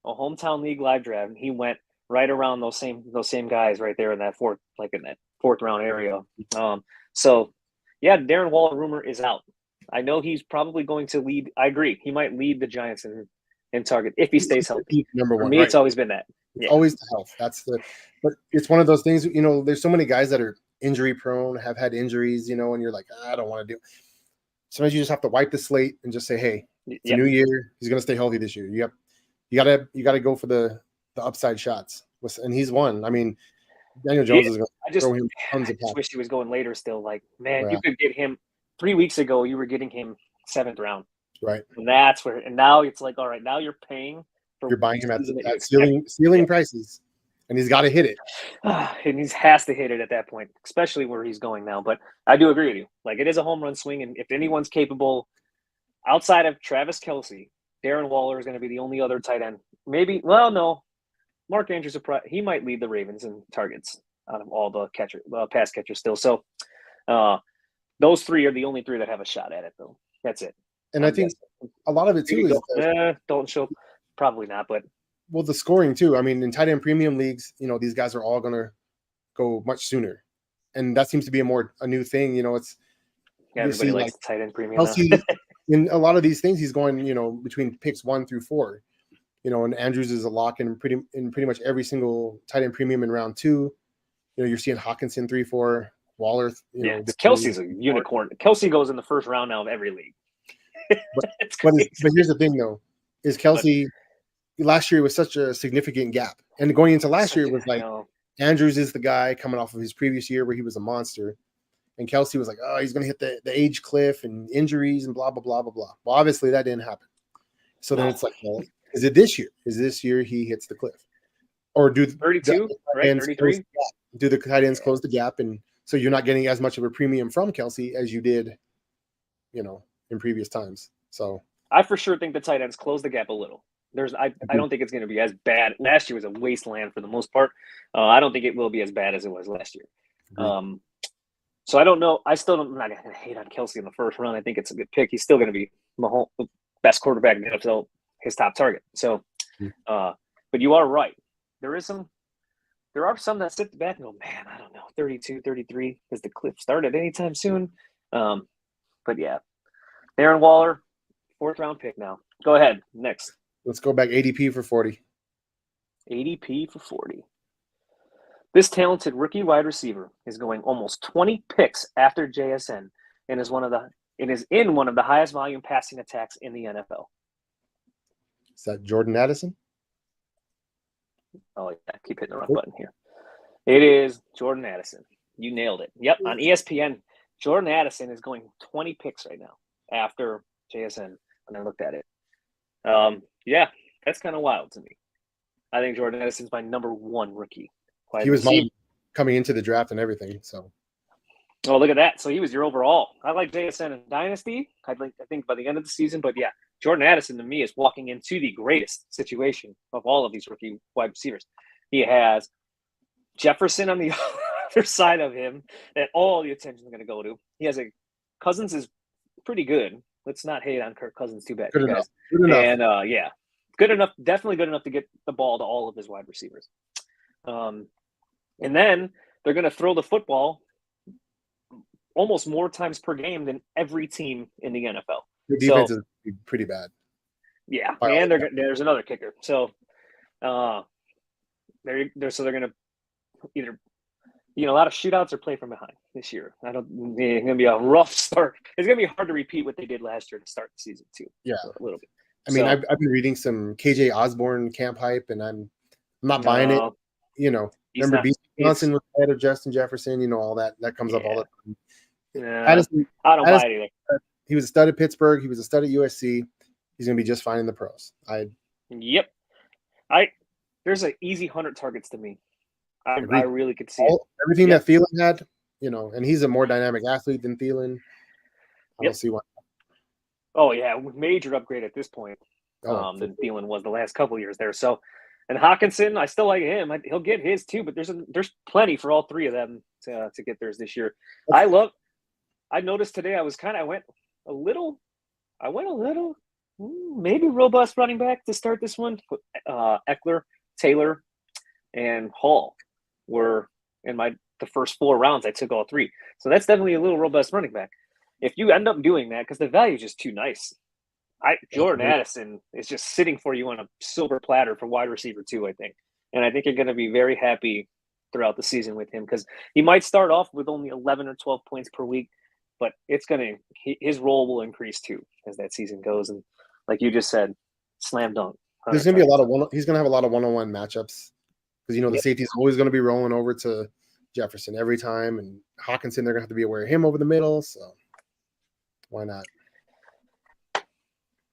a hometown league live draft, and he went right around those same guys right there in that 4th round area. So yeah, Darren Waller rumor is out. I know he's probably going to lead. I agree. He might lead the Giants in target if he stays healthy. Number one. For me, it's always been that. It's always the health. But it's one of those things, there's so many guys that are injury prone, have had injuries, and you're like, I don't want to do. Sometimes you just have to wipe the slate and just say, hey, it's a new year. He's going to stay healthy this year. You gotta go for the upside shots. And he's one. Daniel Jones is going to throw him tons of passes. I just wish he was going later still. Like, man, you could get him 3 weeks ago. You were getting him 7th round. Right. And that's where, and now it's like, all right, now you're paying. You're buying him at ceiling prices, and he's got to hit it. And he has to hit it at that point, especially where he's going now. But I do agree with you. Like, it is a home run swing, and if anyone's capable, outside of Travis Kelce, Darren Waller is going to be the only other tight end. Maybe, well, no. Mark Andrews, he might lead the Ravens in targets out of all the pass catchers still. So those 3 are the only 3 that have a shot at it, though. That's it. And I think a lot of it too is don't show. Probably not, but the scoring too. In tight end premium leagues, these guys are all going to go much sooner, and that seems to be a new thing. It's everybody likes tight end premium. In a lot of these things, he's going between picks 1 through 4. And Andrews is a lock in pretty much every single tight end premium in round 2. You're seeing Hockenson 3, 4, Waller. Kelce's a unicorn. Kelce goes in the 1st round now of every league. but here's the thing though, is Kelce last year was such a significant gap, and going into last year it was like Andrews is the guy coming off of his previous year where he was a monster, and Kelce was like, oh, he's gonna hit the age cliff and injuries and blah blah blah blah blah. Well, obviously that didn't happen. So then it's like, well, is it this year? Is this year he hits the cliff, or do 32 right 33? Do the tight ends close the gap, and so you're not getting as much of a premium from Kelce as you did, in previous times. So I for sure think the tight ends close the gap a little. I don't think it's going to be as bad. Last year was a wasteland for the most part. I don't think it will be as bad as it was last year. So I don't know. I'm not going to hate on Kelce in the 1st round. I think it's a good pick. He's still going to be Mahomes, best quarterback in the NFL, his top target. So But you are right. There are some that sit back and go, man, I don't know, 32, 33, because the cliff started anytime soon. But yeah, Darren Waller, 4th round pick now. Go ahead. Next. Let's go back ADP for 40. ADP for 40. This talented rookie wide receiver is going almost 20 picks after JSN and is in one of the highest volume passing attacks in the NFL. Is that Jordan Addison? Oh, yeah. Keep hitting the wrong button here. It is Jordan Addison. You nailed it. Yep. On ESPN, Jordan Addison is going 20 picks right now after JSN when I looked at it. Yeah, that's kind of wild to me. I think Jordan Addison's my number 1 rookie. He was mine coming into the draft and everything. So, oh, look at that. So he was your overall. I like JSN in Dynasty. I think by the end of the season. But yeah, Jordan Addison to me is walking into the greatest situation of all of these rookie wide receivers. He has Jefferson on the other side of him that all the attention is going to go to. He has Cousins is pretty good. Let's not hate on Kirk Cousins too bad. Good enough. Good enough. And yeah, good enough. Definitely good enough to get the ball to all of his wide receivers. And then they're going to throw the football almost more times per game than every team in the NFL. The defense is pretty bad. Yeah, and there's another kicker. So they're going to either a lot of shootouts or play from behind this year. It's going to be a rough start. It's going to be hard to repeat what they did last year to start the season too. Yeah, a little bit. I mean, I've been reading some KJ Osborne camp hype, and I'm not buying it. Remember B. Johnson was ahead of Justin Jefferson. All that comes up all the time. Yeah, I don't buy it either. He was a stud at Pittsburgh. He was a stud at USC. He's going to be just fine in the pros. Yep. There's an easy 100 targets to me. I really could see everything that Thielen had, and he's a more dynamic athlete than Thielen. I don't see why. Oh yeah, major upgrade at this point than Thielen was the last couple of years there. So, and Hawkinson, I still like him. He'll get his too, but there's plenty for all 3 of them to get theirs this year. I noticed today I went a little maybe robust running back to start this one. Eckler, Taylor, and Hall were in the first 4 rounds. I took all 3. So that's definitely a little robust running back. If you end up doing that, because the value is just too nice. Jordan Addison is just sitting for you on a silver platter for wide receiver 2, I think. And I think you're going to be very happy throughout the season with him because he might start off with only 11 or 12 points per week, but his role will increase too as that season goes. And like you just said, slam dunk. There's going to be he's going to have a lot of one-on-one matchups because, the safety is always going to be rolling over to Jefferson every time. And Hawkinson, they're going to have to be aware of him over the middle. So why not?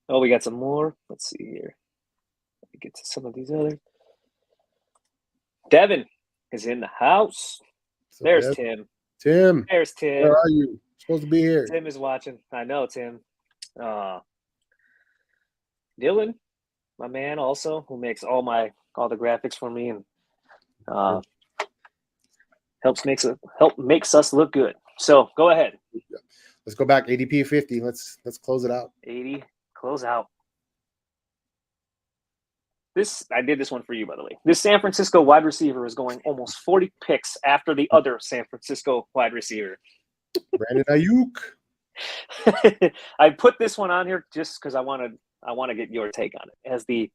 Oh, we got some more. Let's see here. Let me get to some of these others. Devin is in the house. There's Tim. Tim. There's Tim. Where are you? Supposed to be here. Tim is watching. I know, Tim. Dylan, my man, also, who makes all the graphics for me and makes us look good. So go ahead. Let's go back ADP 50. Let's close it out. 80. Close out. I did this one for you, by the way. This San Francisco wide receiver is going almost 40 picks after the other San Francisco wide receiver. Brandon Ayuk. I put this one on here just because I want to get your take on it as the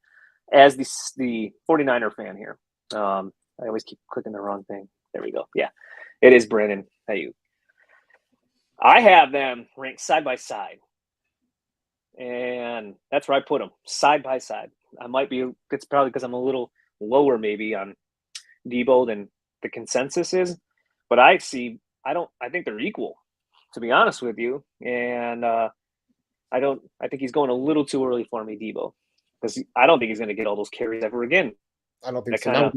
49er fan here. I always keep clicking the wrong thing. There we go. Yeah, it is Brandon Ayuk. I have them ranked side by side. And that's where I put them, side by side. It's probably because I'm a little lower maybe on Debo than the consensus is. But I think they're equal, to be honest with you. And I think he's going a little too early for me, Debo. Because I don't think he's going to get all those carries ever again. I don't think so.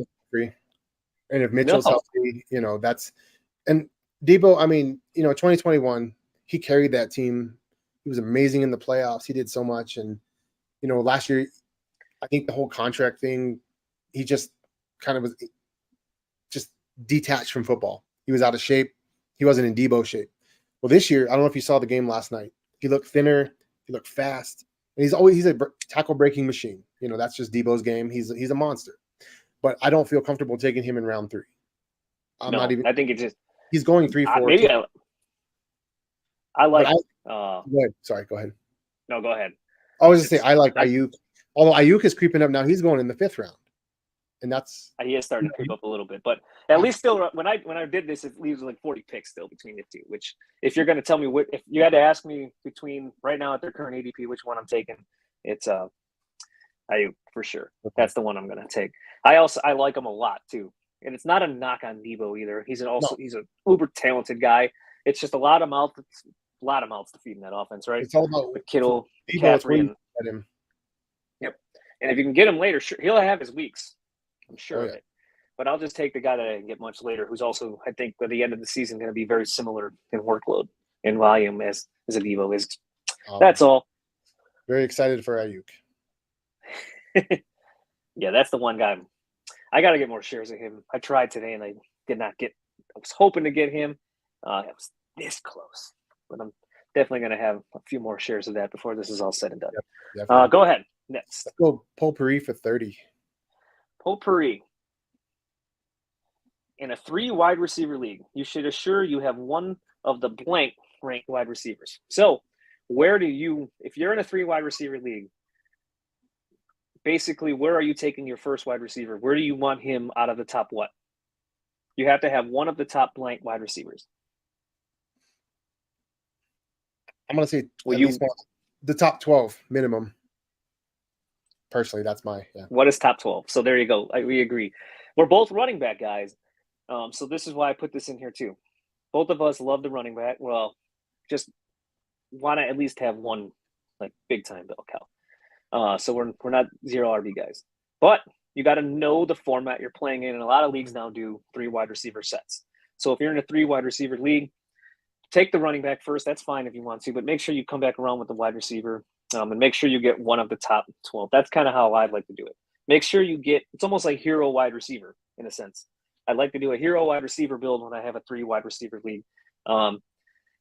And if Mitchell's healthy, and Debo, 2021, he carried that team. He was amazing in the playoffs. He did so much. And, last year, I think the whole contract thing, he just kind of was just detached from football. He was out of shape. He wasn't in Debo shape. Well, this year, I don't know if you saw the game last night. He looked thinner. He looked fast. And he's a tackle breaking machine. That's just Debo's game. He's a monster. But I don't feel comfortable taking him in round 3. I'm not even. I think it's just he's going 3-4. maybe I like. Go ahead. Sorry, go ahead. No, go ahead. I was just saying I like Ayuk. Although Ayuk is creeping up now, he's going in the 5th round, and that's he is starting to creep up a little bit. But at least still, when I did this, it leaves like 40 picks still between the two. Which, if you're going to tell me if you had to ask me between right now at their current ADP, which one I'm taking, it's Ayuk for sure. Okay. That's the one I'm going to take. I like him a lot too, and it's not a knock on Debo either. He's an uber talented guy. It's just a lot of mouths to feed in that offense, right? It's all about with Kittle, Debo. McCaffrey, and yep. And if you can get him later, sure, he'll have his weeks. I'm sure of it. But I'll just take the guy that I can get much later, who's also, I think, by the end of the season, going to be very similar in workload and volume as a Debo is. That's all. Very excited for Ayuk. Yeah, that's the one guy. I got to get more shares of him. I tried today, and I did not get. I was hoping to get him. It was this close, but I'm definitely going to have a few more shares of that before this is all said and done. Yep, go ahead. Next. Let's go Potpourri for 30. Potpourri. In a 3 wide receiver league, you should assure you have one of the blank ranked wide receivers. So if you're in a 3 wide receiver league, basically, where are you taking your first wide receiver? Where do you want him out of the top what? You have to have one of the top blank wide receivers. I'm going to say the top 12 minimum. Personally, that's what is top 12? So there you go. We agree. We're both running back guys. So this is why I put this in here too. Both of us love the running back. Well, just want to at least have one like big time bell cow. So we're not 0 RB guys. But you got to know the format you're playing in. And a lot of leagues now do 3 wide receiver sets. So if you're in a 3 wide receiver league, take the running back first. That's fine if you want to, but make sure you come back around with the wide receiver. And make sure you get one of the top 12. That's kind of how I'd like to do it. Make sure you it's almost like hero wide receiver in a sense. I'd like to do a hero wide receiver build when I have a 3 wide receiver league.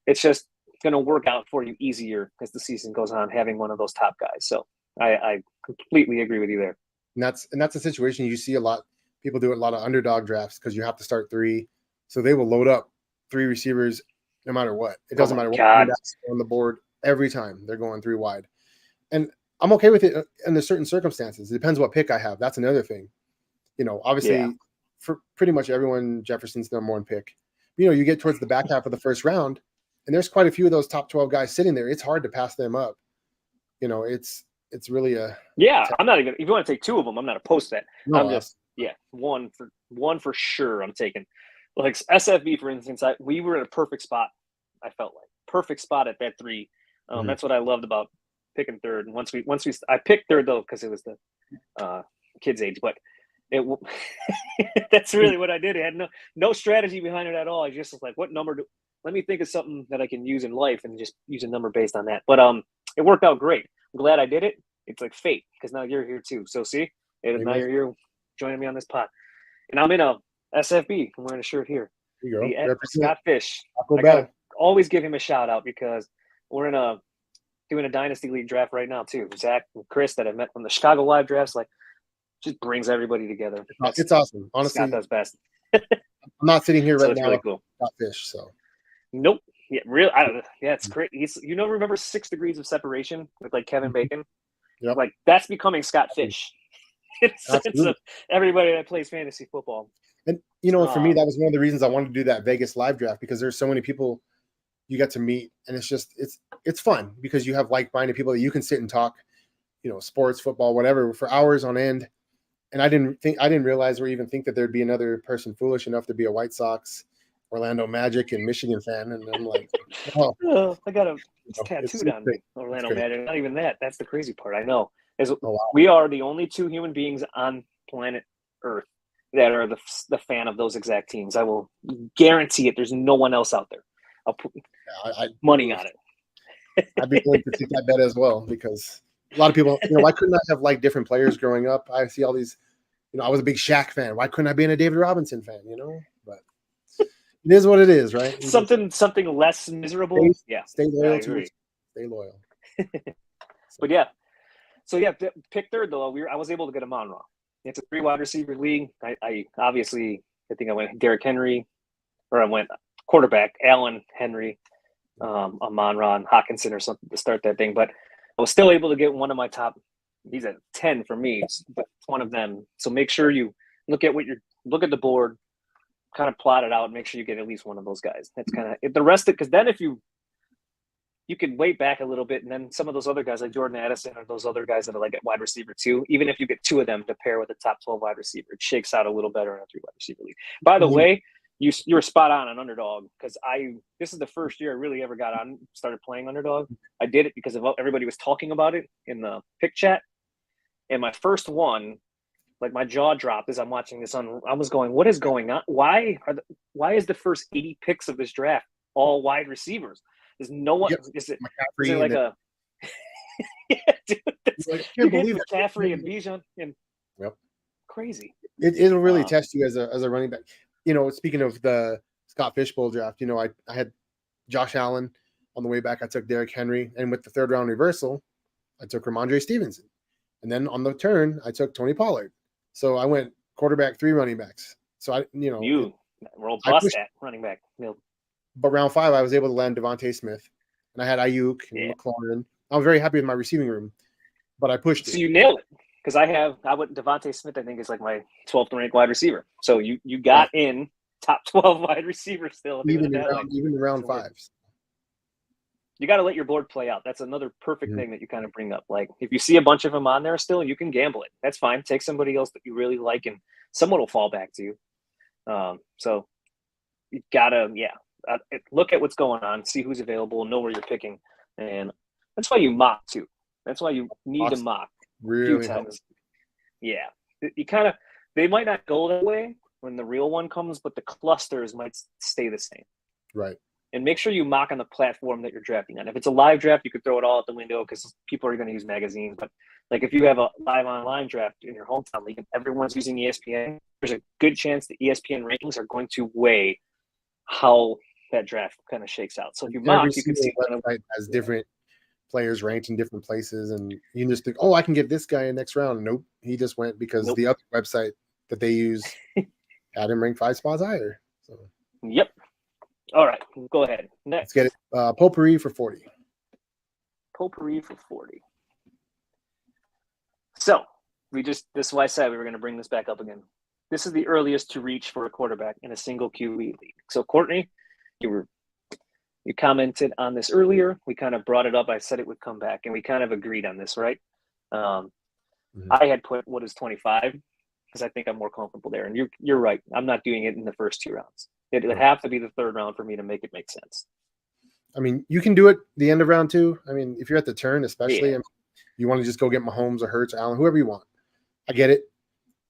It's just going to work out for you easier as the season goes on, having one of those top guys. So I completely agree with you there. And that's a situation you see a lot. People do a lot of underdog drafts because you have to start 3. So they will load up 3 receivers no matter what. It doesn't matter what on the board. Every time they're going 3 wide. And I'm okay with it under certain circumstances. It depends what pick I have. That's another thing. Obviously, for pretty much everyone, Jefferson's the number 1 pick. You get towards the back half of the first round, and there's quite a few of those top 12 guys sitting there. It's hard to pass them up. It's really a I'm not even. If you want to take 2 of them, I'm not opposed to that. No, I'm just one for sure. I'm taking like SFB for instance. We were in a perfect spot. I felt like perfect spot at that 3. That's what I loved about picking 3rd. And I picked 3rd though because it was the kids' age, but that's really what I did. I had no strategy behind it at all. I just was like, what number let me think of something that I can use in life and just use a number based on that. But it worked out great. I'm glad I did it. It's like fate because now you're here too. So see, now you're here joining me on this pod, and I'm in a SFB. I'm wearing a shirt here. There you go. Scott Fish. I gotta always give him a shout out because we're doing a dynasty league draft right now too. Zach and Chris that I met from the Chicago Live drafts, like just brings everybody together. It's awesome. Honestly, Scott does best. I'm not sitting here right now. Really cool. Scott Fish. So nope. Yeah, real. I don't know. Yeah, it's great. Remember 6 Degrees of Separation with like Kevin Bacon? Yep. Like that's becoming Scott Fish. In the sense of everybody that plays fantasy football. And for me, that was one of the reasons I wanted to do that Vegas live draft because there's so many people you get to meet, and it's fun because you have like-minded people that you can sit and talk, sports, football, whatever, for hours on end. And I didn't realize or even think that there'd be another person foolish enough to be a White Sox, Orlando Magic, and Michigan fan. And I'm like, oh, I got a tattooed on me, Orlando Magic. Not even that. That's the crazy part. I know. We are the only 2 human beings on planet Earth that are the fan of those exact teams. I will guarantee it. There's no one else out there. I'll put money on it. I'd be willing to take that bet as well because a lot of people, why couldn't I have liked different players growing up? I see all these, I was a big Shaq fan. Why couldn't I be a David Robinson fan? But it is what it is, right? Something less miserable. Stay loyal to it. Stay loyal. But yeah, So yeah, pick third though. I was able to get him on wrong. It's a 3 wide receiver league. I obviously I think I went Derrick Henry, or I went quarterback Allen, Henry, Amon-Ra, Hawkinson or something to start that thing. But I was still able to get one of my top. He's at 10 for me, but one of them. So make sure you look at look at the board, kind of plot it out, and make sure you get at least one of those guys. That's kind of the rest of, because then if you can wait back a little bit, and then some of those other guys like Jordan Addison or those other guys that are like at wide receiver too, even if you get 2 of them to pair with a top 12 wide receiver, it shakes out a little better in a 3 wide receiver league. By the way, you were spot on underdog, because this is the first year I really ever started playing underdog. I did it because of everybody was talking about it in the pick chat, and my first one, like my jaw dropped as I'm watching this I was going, what is going on? Why is the first 80 picks of this draft all wide receivers? There's no one. Yep. Is it McCaffrey like a? Yeah, dude. I can't believe it. McCaffrey and Bijan and Yep. Crazy. It'll really test you as a running back. Speaking of the Scott Fishbowl draft, I had Josh Allen on the way back. I took Derrick Henry, and with the 3rd round reversal, I took Ramondre Stevenson, and then on the turn, I took Tony Pollard. So I went quarterback, 3 running backs. So you robust at running back. But round 5, I was able to land Devontae Smith, and I had Ayuk and McLaurin. I was very happy with my receiving room, but I pushed it. So you nailed it, because I went Devontae Smith. I think is like my 12th ranked wide receiver. So you got in top 12 wide receiver still, even in round 5. You got to let your board play out. That's another perfect thing that you kind of bring up. Like if you see a bunch of them on there still, you can gamble it. That's fine. Take somebody else that you really like, and someone will fall back to you. So you gotta look at what's going on, see who's available, know where you're picking, and that's why you mock too. That's why you need to mock really a few times. Yeah, they might not go that way when the real one comes, but the clusters might stay the same. Right. And make sure you mock on the platform that you're drafting on. If it's a live draft, you could throw it all out the window because people are going to use magazines. But like if you have a live online draft in your hometown league and everyone's using ESPN, there's a good chance the ESPN rankings are going to weigh how that draft kind of shakes out. So if you mock, you can see website has different players ranked in different places, and you can just think, oh, I can get this guy in next round. Nope, he just went because the other website that they use had him ranked 5 spots higher. So yep. All right, go ahead. Next. Let's get it. Potpourri for 40. Potpourri for 40. So this is why I said we were going to bring this back up again. This is the earliest to reach for a quarterback in a single QB league. So Courtney, you commented on this earlier. We kind of brought it up. I said it would come back, and we kind of agreed on this, right? I had put what is 25 because I think I'm more comfortable there. And you're right. I'm not doing it in the first 2 rounds. It would have to be the 3rd round for me to make it make sense. I mean, you can do it the end of round 2. I mean, if you're at the turn, especially, you want to just go get Mahomes or Hurts or Allen, whoever you want. I get it.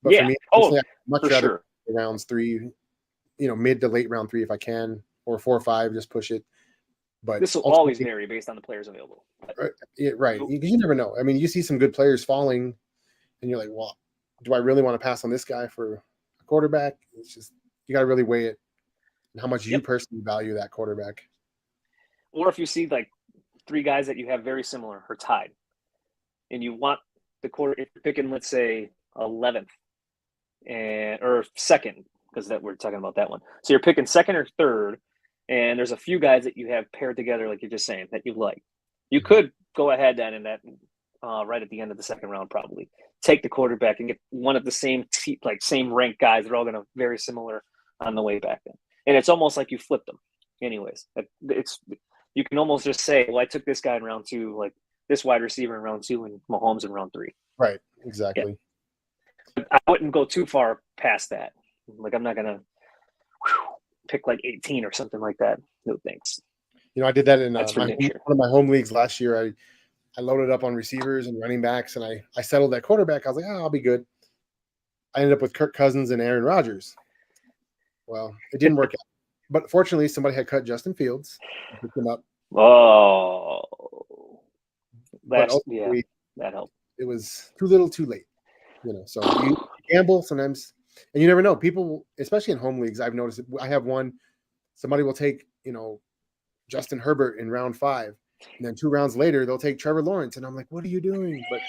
But for me, I'd much rather rounds 3, mid to late round 3 if I can, or 4 or 5, just push it. But this will always vary based on the players available. Right. You never know. I mean, you see some good players falling, and you're like, well, do I really want to pass on this guy for a quarterback? It's just, you got to really weigh it and how much you personally value that quarterback. Or if you see like 3 guys that you have very similar or tied, and you want the quarter, if you're picking, let's say 11th or 2nd, because that we're talking about that one. So you're picking 2nd or 3rd, and there's a few guys that you have paired together, like you're just saying, that you like. You could go ahead then and that right at the end of the 2nd round, probably take the quarterback and get one of the same ranked guys. They're all going to very similar on the way back then. And it's almost like you flipped them. Anyways, you can almost just say, well, I took this guy in round 2, like this wide receiver in round 2 and Mahomes in round 3. Right. Exactly. Yeah. I wouldn't go too far past that. Like I'm not going to pick like 18 or something like that. No thanks. I did that in one of my home leagues last year. I loaded up on receivers and running backs, and I settled that quarterback. I was like, I'll be good. I ended up with Kirk Cousins and Aaron Rodgers. Well, it didn't work out. But fortunately, somebody had cut Justin Fields and picked him up. Oh. That helped. It was too little, too late. So you gamble sometimes, and you never know. People, especially in home leagues, I've noticed. I have one. Somebody will take, Justin Herbert in round 5, and then 2 rounds later they'll take Trevor Lawrence, and I'm like, what are you doing? But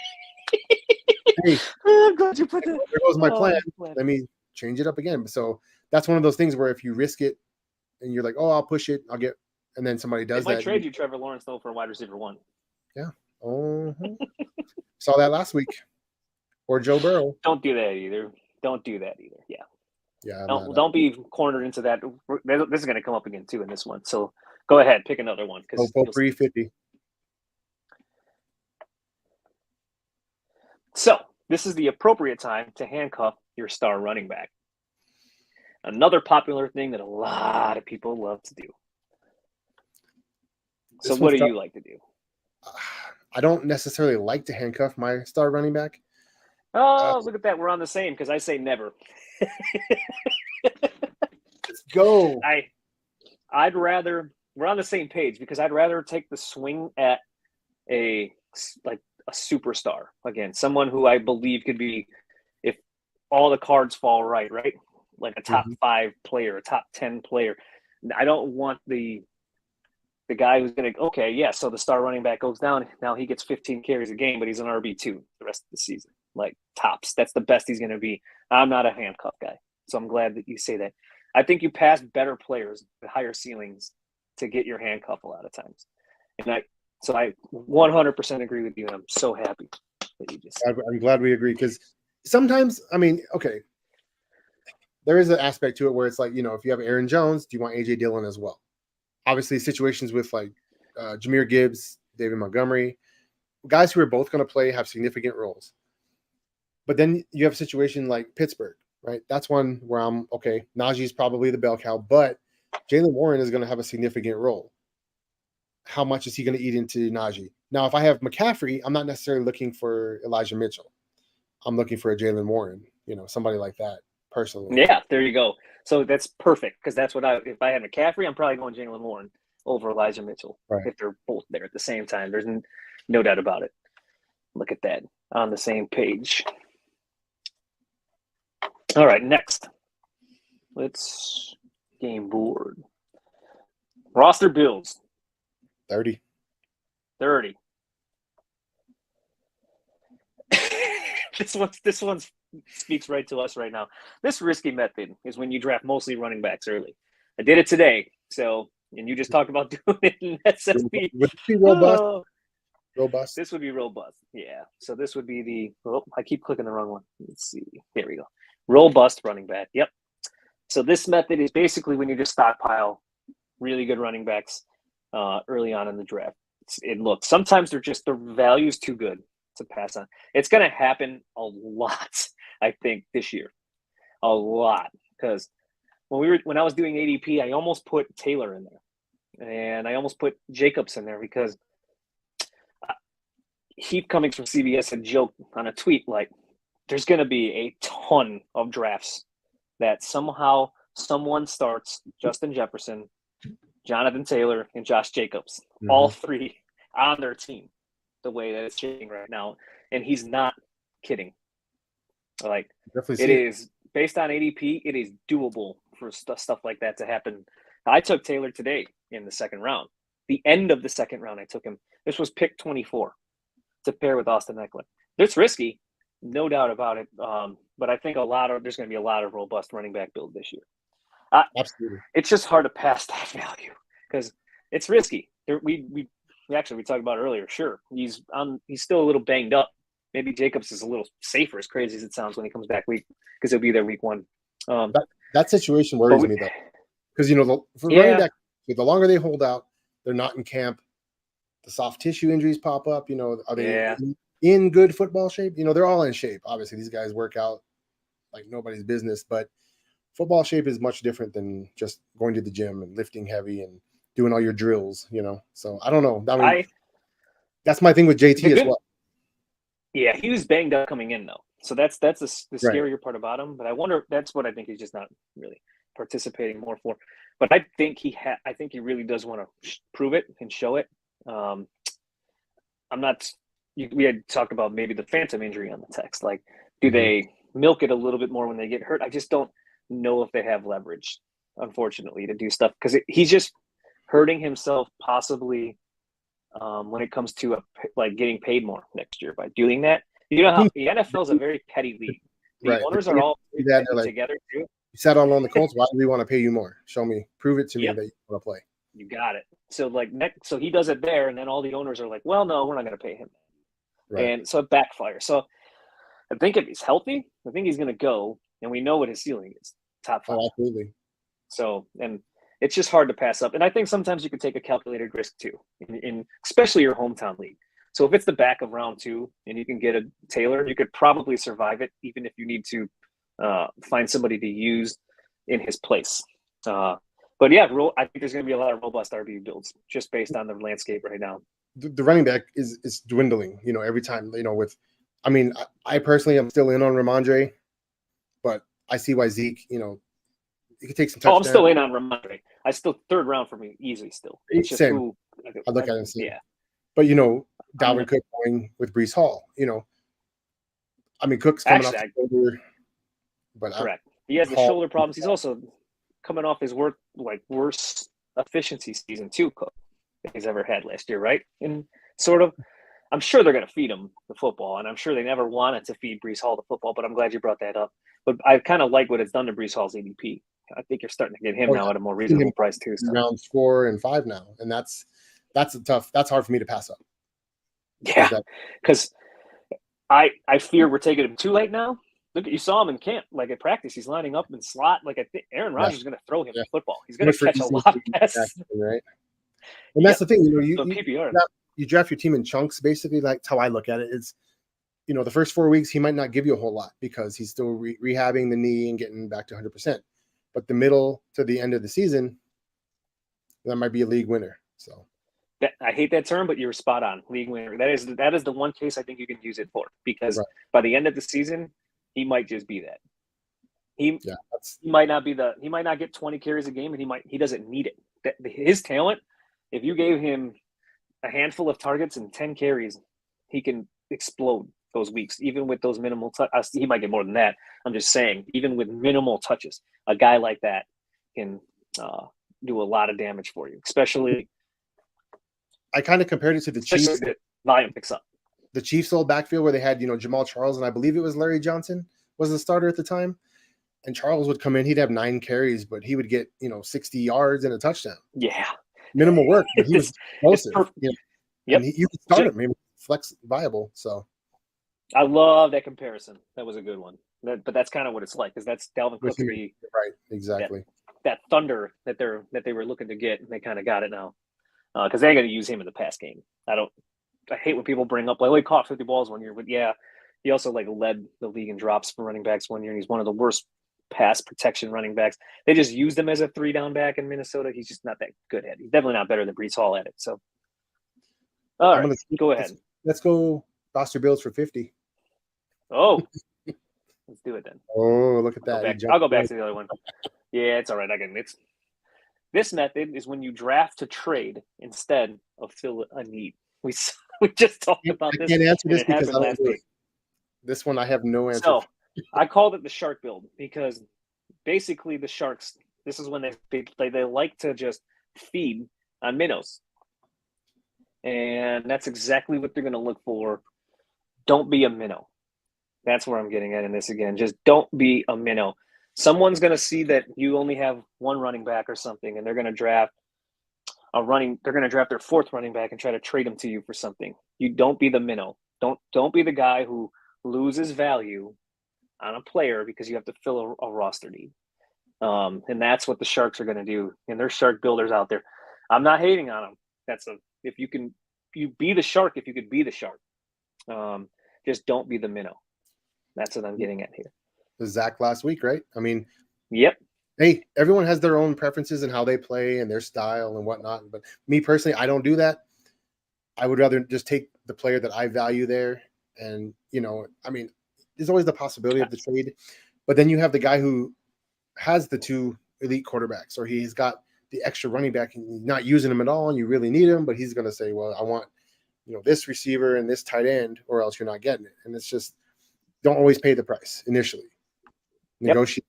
hey, I'm glad you put there that. goes my plan. Plan. Let me change it up again. So that's one of those things where if you risk it and you're like, oh, I'll push it, I'll get, and then somebody They does might that. trade you Trevor Lawrence though for wide receiver 1. Yeah. Saw that last week. Or Joe Burrow. Don't do that either. Yeah. Yeah. Don't be cornered into that. This is going to come up again too in this one. So go ahead, pick another one. Free 50. So this is the appropriate time to handcuff your star running back. Another popular thing that a lot of people love to do. So what do you like to do? I don't necessarily like to handcuff my star running back. Oh, look at that. We're on the same because I say never. Let's go. I'd rather we're on the same page because I'd rather take the swing at a superstar again, someone who I believe could be, if all the cards fall right, like a top 5 player, a top 10 player. I don't want the guy who's going to, so the star running back goes down. Now he gets 15 carries a game, but he's an RB2 the rest of the season. Like tops. That's the best he's going to be. I'm not a handcuff guy. So I'm glad that you say that. I think you pass better players with higher ceilings to get your handcuff a lot of times. And I 100% agree with you. And I'm so happy that you just said. I'm glad we agree because sometimes, there is an aspect to it where it's like, if you have Aaron Jones, do you want AJ Dillon as well? Obviously, situations with like Jahmyr Gibbs, David Montgomery, guys who are both going to play have significant roles. But then you have a situation like Pittsburgh, right? That's one where I'm okay. Najee's probably the bell cow, but Jaylen Warren is going to have a significant role. How much is he going to eat into Najee? Now, if I have McCaffrey, I'm not necessarily looking for Elijah Mitchell. I'm looking for a Jaylen Warren, somebody like that personally. Yeah, there you go. So that's perfect because that's what if I had McCaffrey, I'm probably going Jaylen Warren over Elijah Mitchell if they're both there at the same time. There's no doubt about it. Look at that. On the same page. All right, next. Let's game board. Roster builds. 30. This one speaks right to us right now. This risky method is when you draft mostly running backs early. I did it today. And you just talked about doing it in SFB. Would it be robust? Robust. This would be robust. Yeah. So this would be I keep clicking the wrong one. Let's see. Here we go. Robust running back. Yep. So this method is basically when you just stockpile really good running backs early on in the draft. Sometimes the value is too good to pass on. It's going to happen a lot, I think, this year. A lot. Because when I was doing ADP, I almost put Taylor in there. And I almost put Jacobs in there because Heap Cummings from CBS had joked on a tweet like, there's going to be a ton of drafts that somehow someone starts Justin Jefferson, Jonathan Taylor, and Josh Jacobs, all three on their team, the way that it's shaping right now. And he's not kidding. Like, it is based on ADP, it is doable for stuff like that to happen. I took Taylor today in the second round. The end of the second round, I took him. This was pick 24 to pair with Austin Eckler. It's risky, no doubt about it. But I think there's going to be a lot of robust running back build this year. Absolutely. It's just hard to pass that value because it's risky. We talked about it earlier. Sure, he's still a little banged up. Maybe Jacobs is a little safer, as crazy as it sounds, when he comes back because he'll be there week 1. That situation worries me though, because running back, the longer they hold out, they're not in camp. The soft tissue injuries pop up. Are they in good football shape? They're all in shape. Obviously, these guys work out like nobody's business, but football shape is much different than just going to the gym and lifting heavy and doing all your drills. So I don't know. That's my thing with JT as well. Yeah, he was banged up coming in though, so that's the scarier part about him. But I wonder, that's what I think he's just not really participating more for. But I think he really does want to prove it and show it. We had talked about maybe the phantom injury on the text. Like, do they milk it a little bit more when they get hurt? I just don't know if they have leverage, unfortunately, to do stuff because he's just hurting himself possibly when it comes to getting paid more next year by doing that. You know how the NFL is a very petty league. The Right. owners are all Do that, they're like, together too. you sat on the Colts. Why do we want to pay you more? Show me, prove it to me Yep. that you want to play. You got it. So so he does it there, and then all the owners are like, "Well, no, we're not going to pay him." Right. And so it backfires. So I think if he's healthy, I think he's going to go, and we know what his ceiling is, top 5. Oh, absolutely. So, and it's just hard to pass up. And I think sometimes you can take a calculated risk too, in especially your hometown league. So if it's the back of round 2 and you can get a Taylor, you could probably survive it, even if you need to find somebody to use in his place. But yeah, I think there's going to be a lot of robust RB builds just based on the landscape right now. The running back is dwindling, every time, I personally am still in on Ramondre, but I see why Zeke, he could take some touchdowns. I'm still in on Ramondre. I still 3rd round for me easily still. It's just Same. who I look at it and see. Yeah. But Dalvin Cook going with Breece Hall, Cook's coming off the shoulder, but correct. He has the shoulder problems. He's also coming off his worst efficiency season too, Cook, that he's ever had last year, right? And sort of, I'm sure they're going to feed him the football, and I'm sure they never wanted to feed Breece Hall the football, but I'm glad you brought that up. But I kind of like what it's done to Breece Hall's ADP. I think you're starting to get him now at a more reasonable price too. So. Rounds 4 and 5 now, and that's hard for me to pass up. Yeah, because I fear we're taking him too late now. Look, you saw him in camp, like at practice. He's lining up in slot. Like I think Aaron Rodgers is going to throw him the football. He's going to catch a lot of passes, right? And that's the thing, PPR. You draft your team in chunks, basically. Like how I look at it, it's the first 4 weeks he might not give you a whole lot because he's still rehabbing the knee and getting back to 100%. But the middle to the end of the season, that might be a league winner. So. I hate that term, but you're spot on. League winner. That is the one case I think you can use it for, because by the end of the season, he might just be that. He might not get 20 carries a game, and he doesn't need it. His talent, if you gave him a handful of targets and 10 carries, he can explode those weeks, even with those minimal touches. He might get more than that. I'm just saying, even with minimal touches, a guy like that can do a lot of damage for you, especially. I kind of compared it to the Chiefs. The volume picks up. The Chiefs' old backfield where they had, Jamal Charles, and I believe it was Larry Johnson was the starter at the time. And Charles would come in, he'd have 9 carries, but he would get, 60 yards and a touchdown. Yeah. Minimal work, but he was explosive. Yep. And you could start him, maybe flex viable. So I love that comparison. That was a good one. But that's kind of what it's like, because that's Dalvin Cook to be right. Exactly. That thunder that they were looking to get, and they kind of got it now. Because they ain't going to use him in the pass game. I hate when people bring up, he caught 50 balls one year, but yeah, he also led the league in drops for running backs one year, and he's one of the worst pass protection running backs. They just used him as a 3-down back in Minnesota. He's just not that good at it. He's definitely not better than Breece Hall at it. So, all right, go ahead. Let's go roster builds for 50. Oh, let's do it then. Oh, look at that. I'll go back to the other one. Yeah, it's all right. This method is when you draft to trade instead of fill a need. We just talked about this. I can't answer this because I don't last do it. week. This one I have no answer. So I called it the shark build because basically the Sharks, this is when they like to just feed on minnows. And that's exactly what they're going to look for. Don't be a minnow. That's where I'm getting at in this again. Just don't be a minnow. Someone's going to see that you only have one running back or something, and they're going to draft their 4th running back and try to trade him to you for something. You don't be the minnow. Don't be the guy who loses value on a player because you have to fill a roster need. And that's what the Sharks are going to do. And there's shark builders out there. I'm not hating on them. If you be the shark, if you could be the shark, just don't be the minnow. That's what I'm getting at here. Zach last week, right? Yep. Hey, everyone has their own preferences and how they play and their style and whatnot. But me personally, I don't do that. I would rather just take the player that I value there. And, there's always the possibility of the trade. But then you have the guy who has the 2 elite quarterbacks, or he's got the extra running back and you're not using him at all and you really need him, but he's going to say, well, I want, this receiver and this tight end, or else you're not getting it. And it's just, don't always pay the price initially. Negotiate.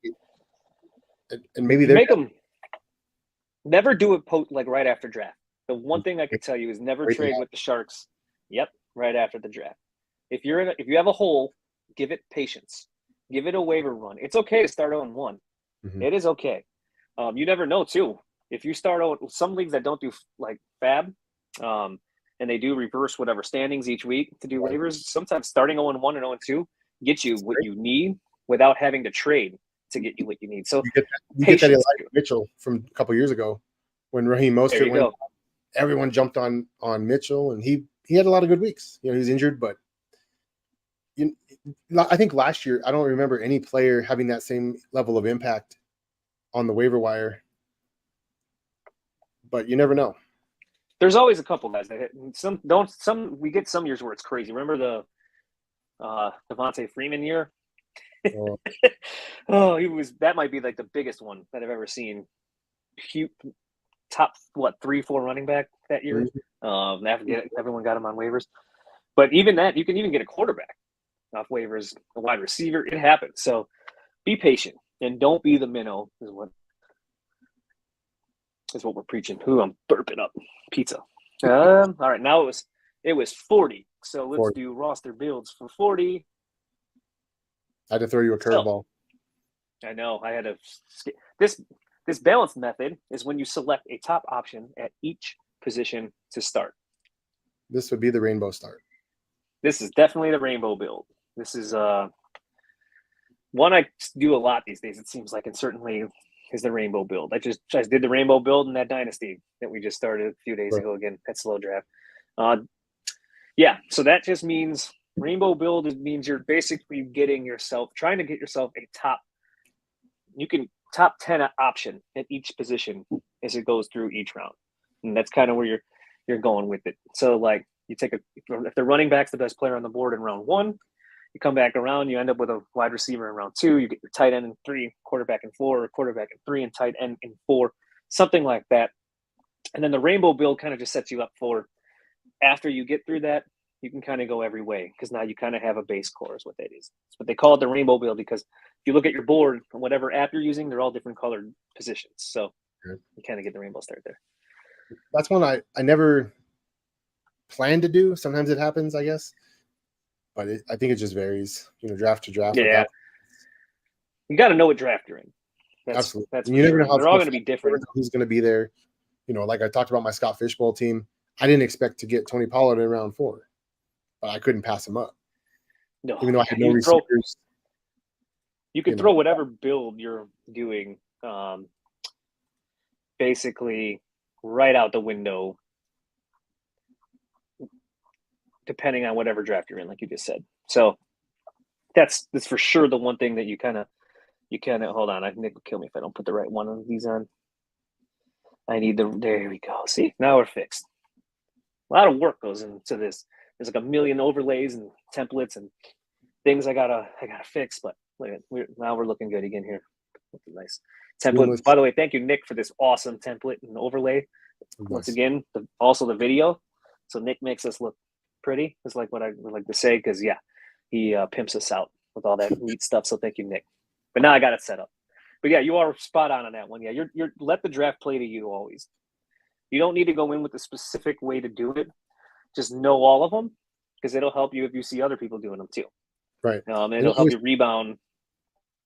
And maybe they make them never do it right after draft. The one thing I could tell you is never trade with the Sharks. Yep, right after the draft. if you have a hole, give it patience. Give it a waiver run. It's okay to start 0-1. Mhm. It is okay. You never know too. If you start out some leagues that don't do like fab, and they do reverse whatever standings each week to do waivers, sometimes starting 0-1 and 0-2 gets you what you need without having to trade to get you what you need. So You get that patience. Elijah Mitchell from a couple years ago when Raheem There Mostert you went. go. Everyone jumped on Mitchell, and he had a lot of good weeks. You know, he was injured, but I think last year I don't remember any player having that same level of impact on the waiver wire. But you never know. There's always a couple guys that hit. We get some years where it's crazy. Remember the Devontae Freeman year? Well, That might be like the biggest one that I've ever seen. Top 3-4 running back that year. Everyone got him on waivers, but even that, you can even get a quarterback off waivers, a wide receiver. It happens. So be patient and don't be the minnow. Is what we're preaching. I'm burping up pizza. All right, now it was 40. So let's 40. do roster builds for 40. I had to throw you a curveball. I know. I had this balanced method is when you select a top option at each position to start. This would be the rainbow start. This is definitely the rainbow build. This is one I do a lot these days, it seems like, and certainly is the rainbow build. I just did the rainbow build in that dynasty that we just started a few days ago again, that slow draft. So that just means rainbow build means you're basically trying to get yourself a top 10 option at each position as it goes through each round. And that's kind of where you're going with it. So like you take if the running back's the best player on the board in round 1, you come back around, you end up with a wide receiver in round 2, you get your tight end in 3, quarterback in 4, or quarterback in 3, and tight end in 4, something like that. And then the rainbow build kind of just sets you up for, after you get through that, you can kind of go every way, because now you kind of have a base core is what that is. But they call it the rainbow build because if you look at your board, whatever app you're using, they're all different colored positions. So you kind of get the rainbow start there. That's one I never planned to do. Sometimes it happens, I guess. But I think it just varies, draft to draft. Yeah. You got to know what draft you're in. Absolutely. That's you never know how they're all going to be different. Who's going to be there? Like I talked about my Scott Fishbowl team. I didn't expect to get Tony Pollard in round 4, but I couldn't pass him up. No, even though I had no receivers. You could throw whatever build you're doing, basically right out the window, depending on whatever draft you're in, like you just said. So that's for sure the one thing that you kind of hold on. Nick will kill me if I don't put the right one of these on. I need there we go. See, now we're fixed. A lot of work goes into this. There's like a million overlays and templates and things I gotta fix, but now we're looking good again here. Nice template. By the way, thank you, Nick, for this awesome template and overlay. Once again, also the video. So Nick makes us look pretty. Is like what I would like to say, because he pimps us out with all that neat stuff. So thank you, Nick. But now I got it set up. But yeah, you are spot on that one. Yeah, you're let the draft play to you always. You don't need to go in with a specific way to do it. Just know all of them, because it'll help you if you see other people doing them too. Right. And it'll help you rebound.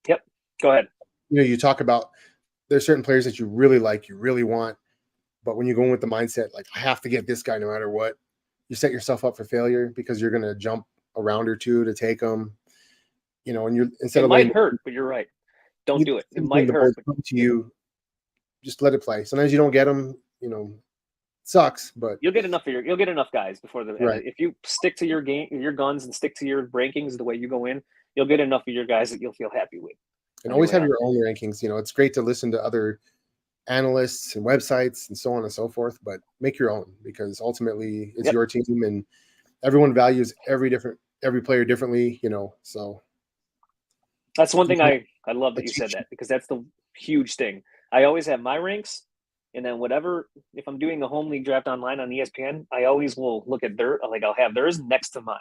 Yep. Go ahead. You talk about there's certain players that you really like, you really want, but when you go in with the mindset, like, I have to get this guy no matter what, you set yourself up for failure, because you're going to jump a round or two to take them. And you're instead it of might hurt, but you're right. Don't do it. It might hurt. To you, just let it play. Sometimes you don't get them. Sucks, but you'll get enough guys before if you stick to your guns and stick to your rankings the way you go in, you'll get enough of your guys that you'll feel happy with. And always have your own rankings. It's great to listen to other analysts and websites and so on and so forth, but make your own, because ultimately it's your team, and everyone values every player differently, so that's one thing I love that you said that, because that's the huge thing. I always have my ranks. And then if I'm doing the home league draft online on ESPN, I always will look at I'll have theirs next to mine.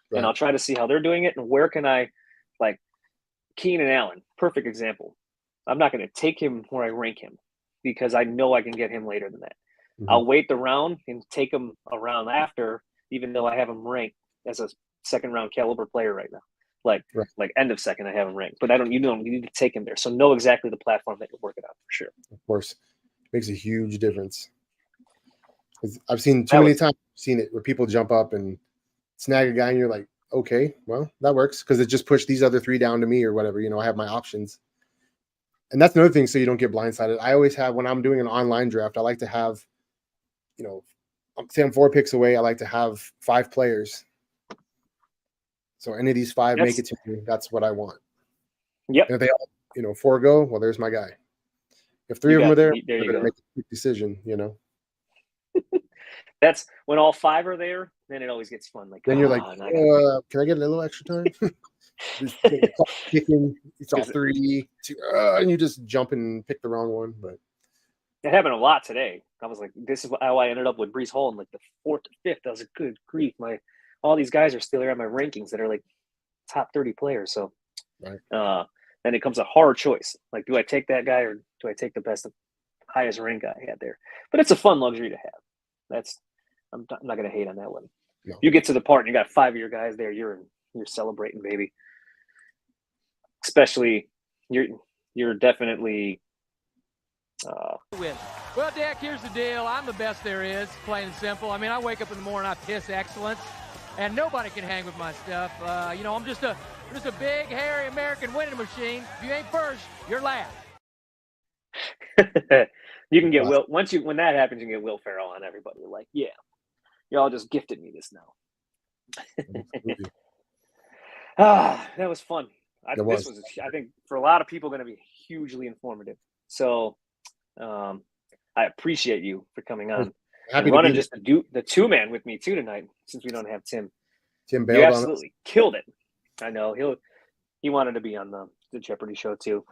Right. And I'll try to see how they're doing it, and where can I, like Keenan Allen, perfect example. I'm not going to take him where I rank him, because I know I can get him later than that. Mm-hmm. I'll wait the round and take him around after, even though I have him ranked as a second round caliber player right now. Like Right. like end of second, I have him ranked, but you need to take him there. So know exactly the platform that you're working on for sure. Of course, makes a huge difference. 'Cause I've seen too many times it where people jump up and snag a guy, and you're like, okay, well, that works because it just pushed these other 3 down to me or whatever. I have my options. And that's another thing, so you don't get blindsided. I always have, when I'm doing an online draft, I like to have, say I'm 4 picks away, I like to have 5 players. So any of these 5 make it to me, that's what I want. Yep. And if they all, 4 go, well, there's my guy. If 3 of them are there you I'm gonna go. make a quick decision, That's when all 5 are there, then it always gets fun. Like, Then you're like, can I get a little extra time? Kicking, it's all 3, 2, and you just jump and pick the wrong one. But it happened a lot today. I was like, this is how I ended up with Breece Hall in like the 4th or 5th. I was like, good grief, all these guys are still there on my rankings that are like top 30 players. So right. then it comes a hard choice. Like, do I take that guy or do I take the best, highest rank guy I had there? But it's a fun luxury to have. I'm not going to hate on that one. No. You get to the part and you got 5 of your guys there. You're celebrating, baby. Especially, you're definitely. Well, Dak, here's the deal. I'm the best there is, plain and simple. I mean, I wake up in the morning, I piss excellence, and nobody can hang with my stuff. I'm just a big, hairy American winning machine. If you ain't first, you're last. You can get Will when that happens. You can get Will Ferrell on everybody. You're like, yeah, y'all just gifted me this now. That was fun. This was, I think, for a lot of people, going to be hugely informative. So, I appreciate you for coming on. Happy and running to just the 2-man with me too tonight, since we don't have Tim. Tim bailed you on absolutely killed it. I know he wanted to be on the Jeopardy show too.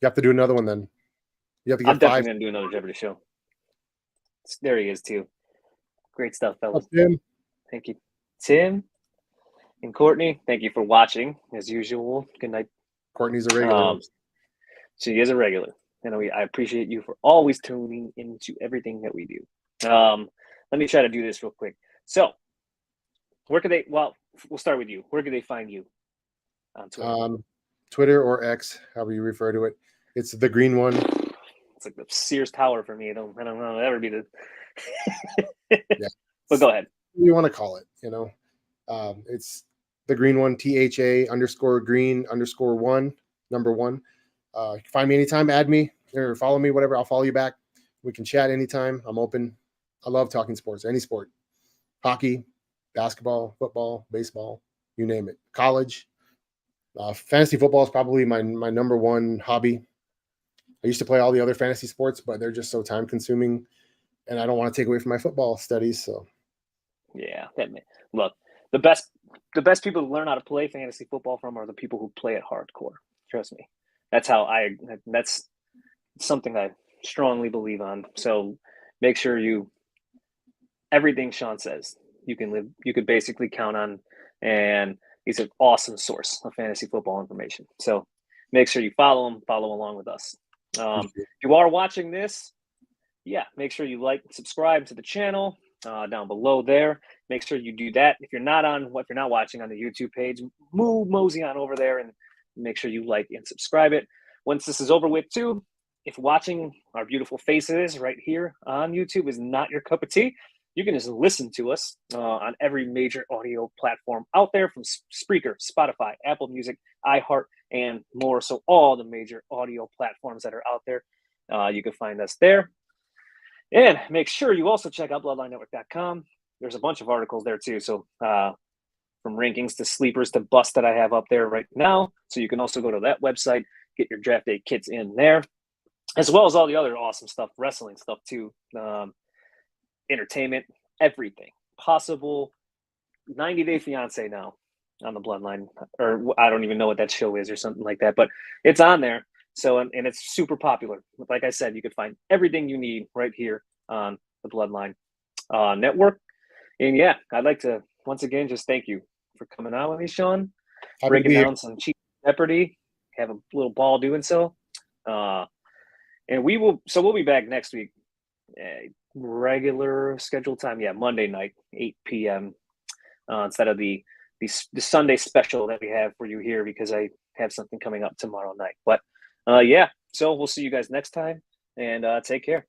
You have to do another one then. You have to get I'm 5. definitely going to do another Jeopardy show. There he is too. Great stuff, fellas. Tim. Thank you, Tim and Courtney. Thank you for watching as usual. Good night. Courtney's a regular. She is a regular. And I appreciate you for always tuning into everything that we do. Let me try to do this real quick. So, where could they? Well, we'll start with you. Where could they find you on Twitter? Twitter or X, however you refer to it. It's the green one. It's like the Sears Tower for me. I don't know. It'll ever be the. Yeah. But go ahead. You want to call it? It's the green one. THA_green_1 number 1. You can find me anytime. Add me or follow me, whatever. I'll follow you back. We can chat anytime. I'm open. I love talking sports. Any sport, hockey, basketball, football, baseball, you name it. College. Fantasy football is probably my number 1 hobby. I used to play all the other fantasy sports, but they're just so time consuming, and I don't want to take away from my football studies. So, yeah, look, the best people to learn how to play fantasy football from are the people who play it hardcore. Trust me, that's something I strongly believe on. So, make sure everything Sean says you could basically count on, and he's an awesome source of fantasy football information. So make sure you follow along with us. If you are watching this, make sure you like and subscribe to the channel down below there. Make sure you do that. If you're not watching on the YouTube page, mosey on over there and make sure you like and subscribe it. Once this is over with too, if watching our beautiful faces right here on YouTube is not your cup of tea, you can just listen to us on every major audio platform out there, from Spreaker, Spotify, Apple Music, iHeart, and more. So all the major audio platforms that are out there, you can find us there. And make sure you also check out bloodlinenetwork.com. There's a bunch of articles there too. So from rankings to sleepers to busts that I have up there right now. So you can also go to that website, get your draft day kits in there, as well as all the other awesome stuff, wrestling stuff too. Entertainment, everything possible. 90 Day Fiance now on the Bloodline, or I don't even know what that show is or something like that, but it's on there. So, and it's super popular. Like I said, you can find everything you need right here on the Bloodline Network. And I'd like to once again just thank you for coming on with me, Sean. Breaking down some cheap Jeopardy. Have a little ball doing so. And we'll be back next week. Regular scheduled time, Monday night, 8 p.m. instead of the Sunday special that we have for you here, because I have something coming up tomorrow night. But yeah, so we'll see you guys next time, and take care.